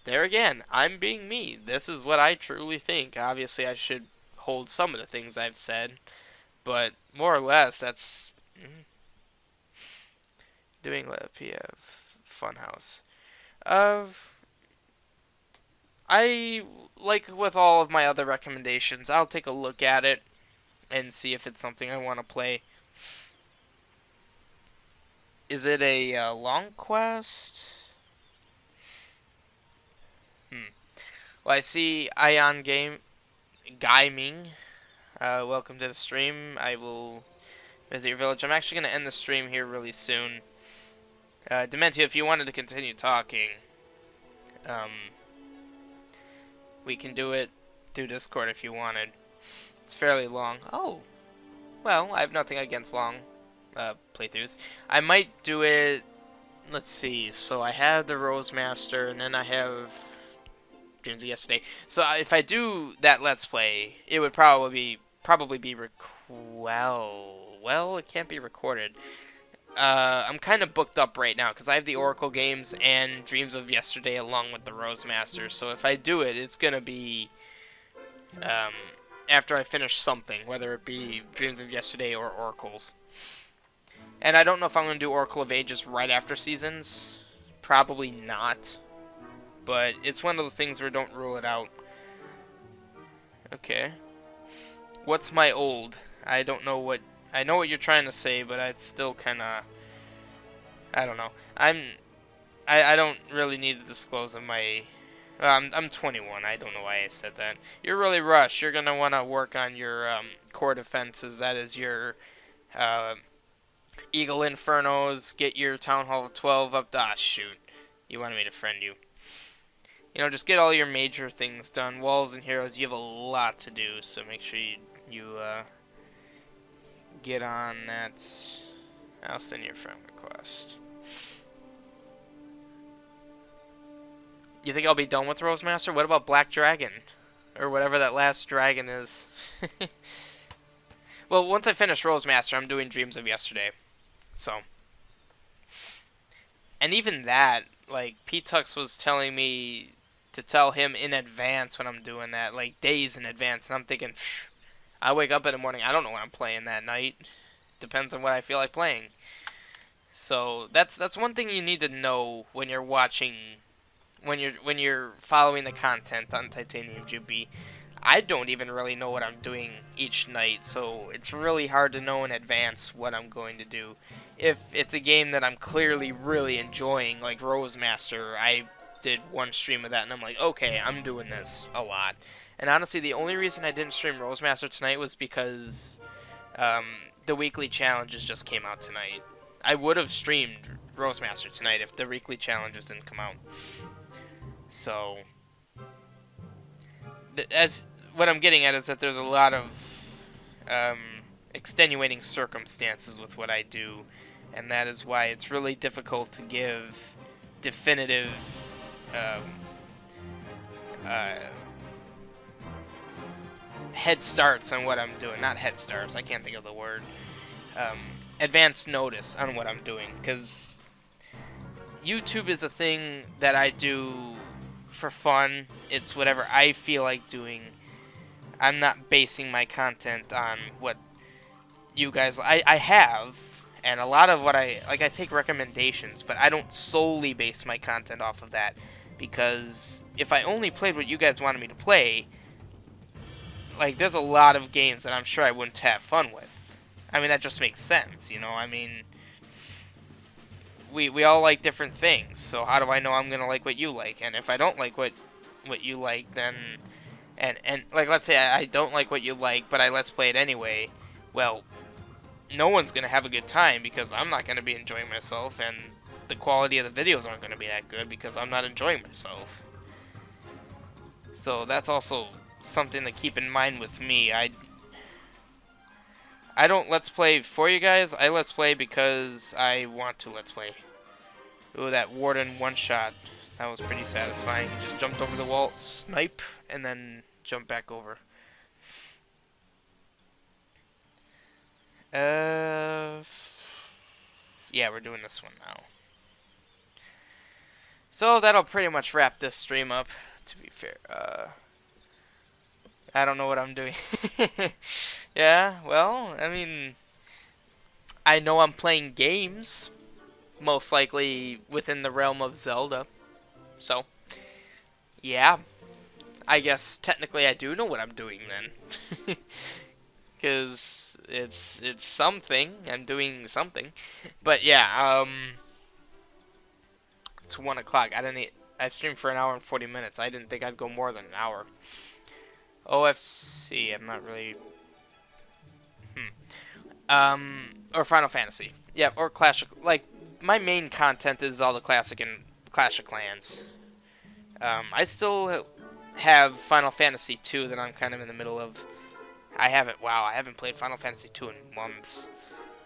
There again, I'm being me. This is what I truly think. Obviously, I should hold some of the things I've said, but more or less, that's doing PF Funhouse. I, like with all of my other recommendations, I'll take a look at it and see if it's something I want to play. Is it a long quest? Well, I see Ion Gaming. Welcome to the stream. I will visit your village. I'm actually going to end the stream here really soon. Dementio, if you wanted to continue talking, we can do it through Discord if you wanted. It's fairly long. Oh, well, I have nothing against long playthroughs. I might do it, let's see, so I have the Rose Master, and then I have Dreams of Yesterday. So if I do that Let's Play, it would probably be well, it can't be recorded. I'm kind of booked up right now, because I have the Oracle games and Dreams of Yesterday along with the Rose Master, so if I do it, it's gonna be, after I finish something, whether it be Dreams of Yesterday or Oracles. And I don't know if I'm going to do Oracle of Ages right after Seasons. Probably not. But it's one of those things where don't rule it out. Okay. What's my old? I don't know what... I know what you're trying to say, but I still kind of... I don't know. I don't really need to disclose of my... I'm 21. I don't know why I said that. You're really rushed. You're going to want to work on your core defenses. That is your... Eagle Infernos, get your Town Hall 12 up to... Ah, shoot. You wanted me to friend you. You know, just get all your major things done. Walls and Heroes, you have a lot to do, so make sure you get on that. I'll send you a friend request. You think I'll be done with Rose Master? What about Black Dragon? or whatever that last dragon is. Well, once I finish Rosemaster, I'm doing Dreams of Yesterday. So, and even that, like, P-Tux was telling me to tell him in advance when I'm doing that, like days in advance, and I'm thinking, I wake up in the morning, I don't know what I'm playing that night. Depends on what I feel like playing. So that's one thing you need to know when you're watching, when you're following the content on Titanium GB. I don't even really know what I'm doing each night, so it's really hard to know in advance what I'm going to do. If it's a game that I'm clearly really enjoying, like Rosemaster, I did one stream of that, and I'm like, okay, I'm doing this a lot. And honestly, the only reason I didn't stream Rosemaster tonight was because the weekly challenges just came out tonight. I would have streamed Rosemaster tonight if the weekly challenges didn't come out. So, as what I'm getting at is that there's a lot of extenuating circumstances with what I do, and that is why it's really difficult to give definitive head starts on what I'm doing. Not head starts, I can't think of the word. Advance notice on what I'm doing, because YouTube is a thing that I do for fun. It's whatever I feel like doing. I'm not basing my content on what you guys... I have, and a lot of what I take recommendations, but I don't solely base my content off of that, because if I only played what you guys wanted me to play, like, there's a lot of games that I'm sure I wouldn't have fun with. I mean, that just makes sense, you know? I mean, we all like different things, so how do I know I'm gonna like what you like? And if I don't like what you like, then... And like, let's say I don't like what you like, but I let's play it anyway, well, no one's gonna have a good time, because I'm not gonna be enjoying myself, and the quality of the videos aren't gonna be that good, because I'm not enjoying myself. So that's also something to keep in mind with me. I don't let's play for you guys, I let's play because I want to let's play. Ooh, that Warden one-shot, that was pretty satisfying. He just jumped over the wall, snipe, and then jump back over. Yeah, we're doing this one now. So that'll pretty much wrap this stream up, to be fair. I don't know what I'm doing. Yeah, well, I mean, I know I'm playing games, most likely within the realm of Zelda. So, yeah, I guess technically I do know what I'm doing then. Because it's something, I'm doing something. But yeah, it's 1 o'clock. I streamed for an hour and 40 minutes. I didn't think I'd go more than an hour. OFC, I'm not really... or Final Fantasy. Yeah, or Clash of... Like, my main content is all the classic and Clash of Clans. I still have Final Fantasy 2 that I'm kind of in the middle of. I haven't played Final Fantasy 2 in months.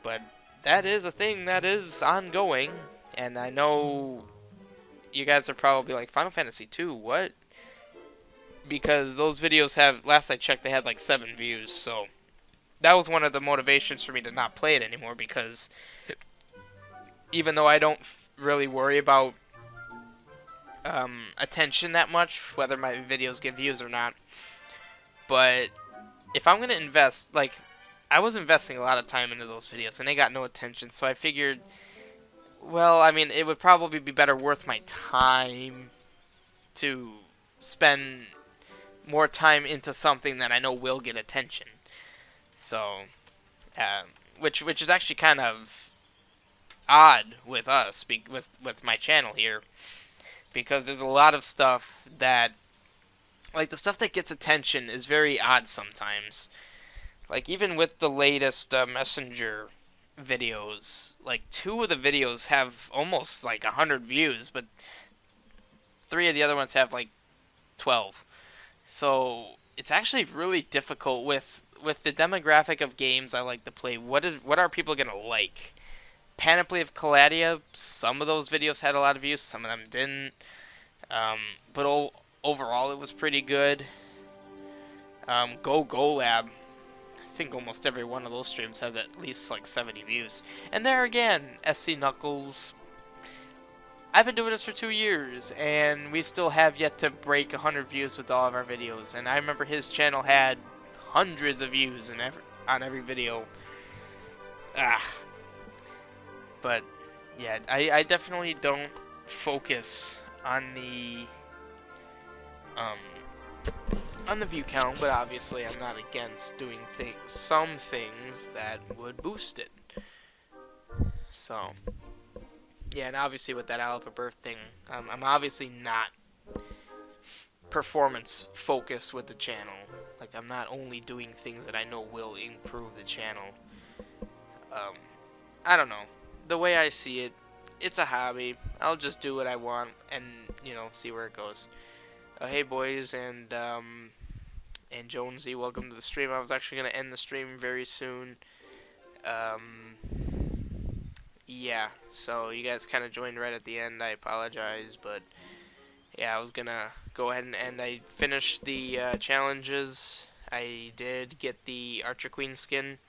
But that is a thing that is ongoing. And I know you guys are probably like, Final Fantasy 2, what? Because those videos have, last I checked, they had like 7 views, so that was one of the motivations for me to not play it anymore, because even though I don't really worry about attention that much, whether my videos get views or not, but if I'm going to invest, like, I was investing a lot of time into those videos, and they got no attention, so I figured, well, I mean, it would probably be better worth my time to spend more time into something that I know will get attention. So, which is actually kind of odd with us, with my channel here, because there's a lot of stuff that, like, the stuff that gets attention is very odd sometimes. Like, even with the latest Messenger videos, like, 2 of the videos have almost like 100 views, but 3 of the other ones have like 12. So it's actually really difficult with the demographic of games I like to play. What are people gonna like? Panoply of Caladia, some of those videos had a lot of views, some of them didn't. But overall, it was pretty good. Go Lab. I think almost every one of those streams has at least like 70 views. And there again, SC Knuckles. I've been doing this for 2 years, and we still have yet to break 100 views with all of our videos. And I remember his channel had hundreds of views on every video. But yeah, I definitely don't focus on the view count, but obviously I'm not against doing some things that would boost it. So yeah, and obviously with that Alpha Birth thing, I'm obviously not performance focused with the channel. Like, I'm not only doing things that I know will improve the channel. I don't know. The way I see it, it's a hobby. I'll just do what I want and, you know, see where it goes. Hey boys, and Jonesy, welcome to the stream. I was actually going to end the stream very soon. Yeah, so you guys kind of joined right at the end. I apologize, but yeah, I was gonna go ahead and end. I finished the challenges. I did get the Archer Queen skin,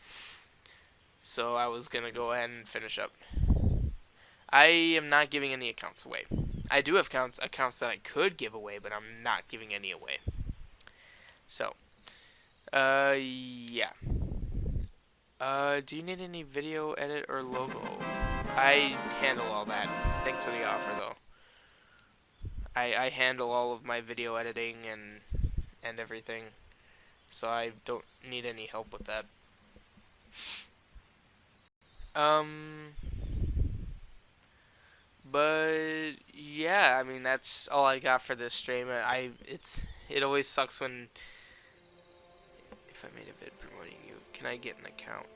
so I was gonna go ahead and finish up. I am not giving any accounts away. I do have accounts that I could give away, but I'm not giving any away. So, yeah. Do you need any video edit or logo? I handle all that. Thanks for the offer, though. I handle all of my video editing and everything, so I don't need any help with that. But yeah, I mean that's all I got for this stream. It always sucks when if I made a vid promoting you, can I get an account?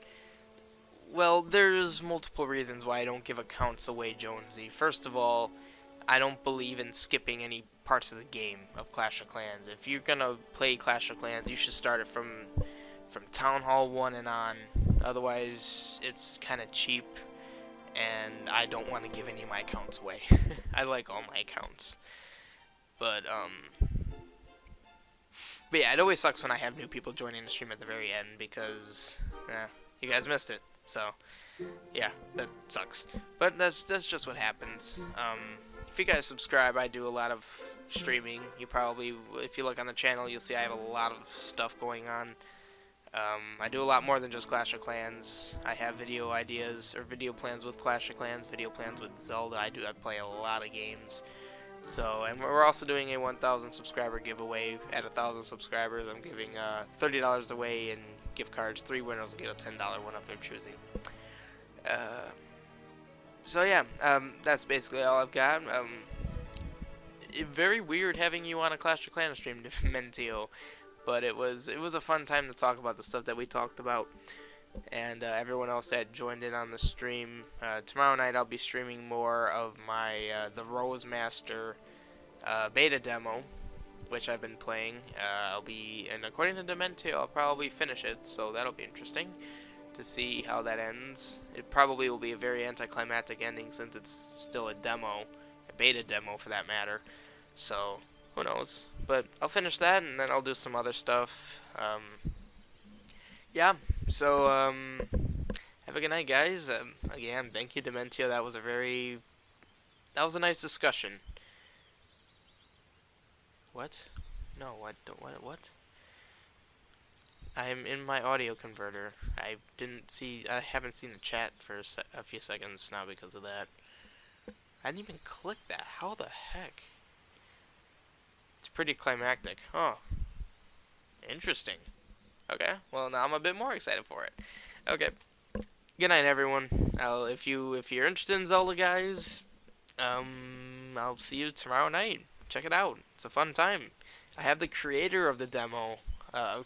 Well, there's multiple reasons why I don't give accounts away, Jonesy. First of all, I don't believe in skipping any parts of the game of Clash of Clans. If you're gonna play Clash of Clans, you should start it from Town Hall 1 and on. Otherwise, it's kind of cheap, and I don't want to give any of my accounts away. I like all my accounts. But yeah, it always sucks when I have new people joining the stream at the very end because you guys missed it. So yeah, that sucks. But that's just what happens. If you guys subscribe, I do a lot of streaming. You probably, if you look on the channel, you'll see I have a lot of stuff going on. I do a lot more than just Clash of Clans. I have video ideas or video plans with Clash of Clans, video plans with Zelda. I play a lot of games. So, and we're also doing a 1,000 subscriber giveaway. At 1,000 subscribers, I'm giving $30 away in gift cards. 3 winners will get a $10 one of their choosing. So yeah, that's basically all I've got. Very weird having you on a Clash of Clans stream, Mentio, but it was a fun time to talk about the stuff that we talked about, and everyone else that joined in on the stream. Tomorrow night I'll be streaming more of my the Rose Master beta demo, which I've been playing. And according to Dementio, I'll probably finish it, so that'll be interesting to see how that ends. It probably will be a very anticlimactic ending since it's still a demo, a beta demo for that matter. So, who knows? But I'll finish that and then I'll do some other stuff. Yeah, so have a good night, guys. Again, thank you, Dementio. That was a nice discussion. What? No, what? I'm in my audio converter. I haven't seen the chat for a few seconds now because of that. I didn't even click that. How the heck? It's pretty climactic. Huh. Interesting. Okay, well now I'm a bit more excited for it. Okay. Good night, everyone. If you're interested in Zelda, guys, I'll see you tomorrow night. Check it out. It's a fun time. I have the creator of the demo.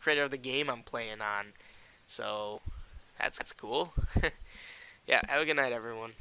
Creator of the game I'm playing on, so that's cool. Yeah, have a good night, everyone.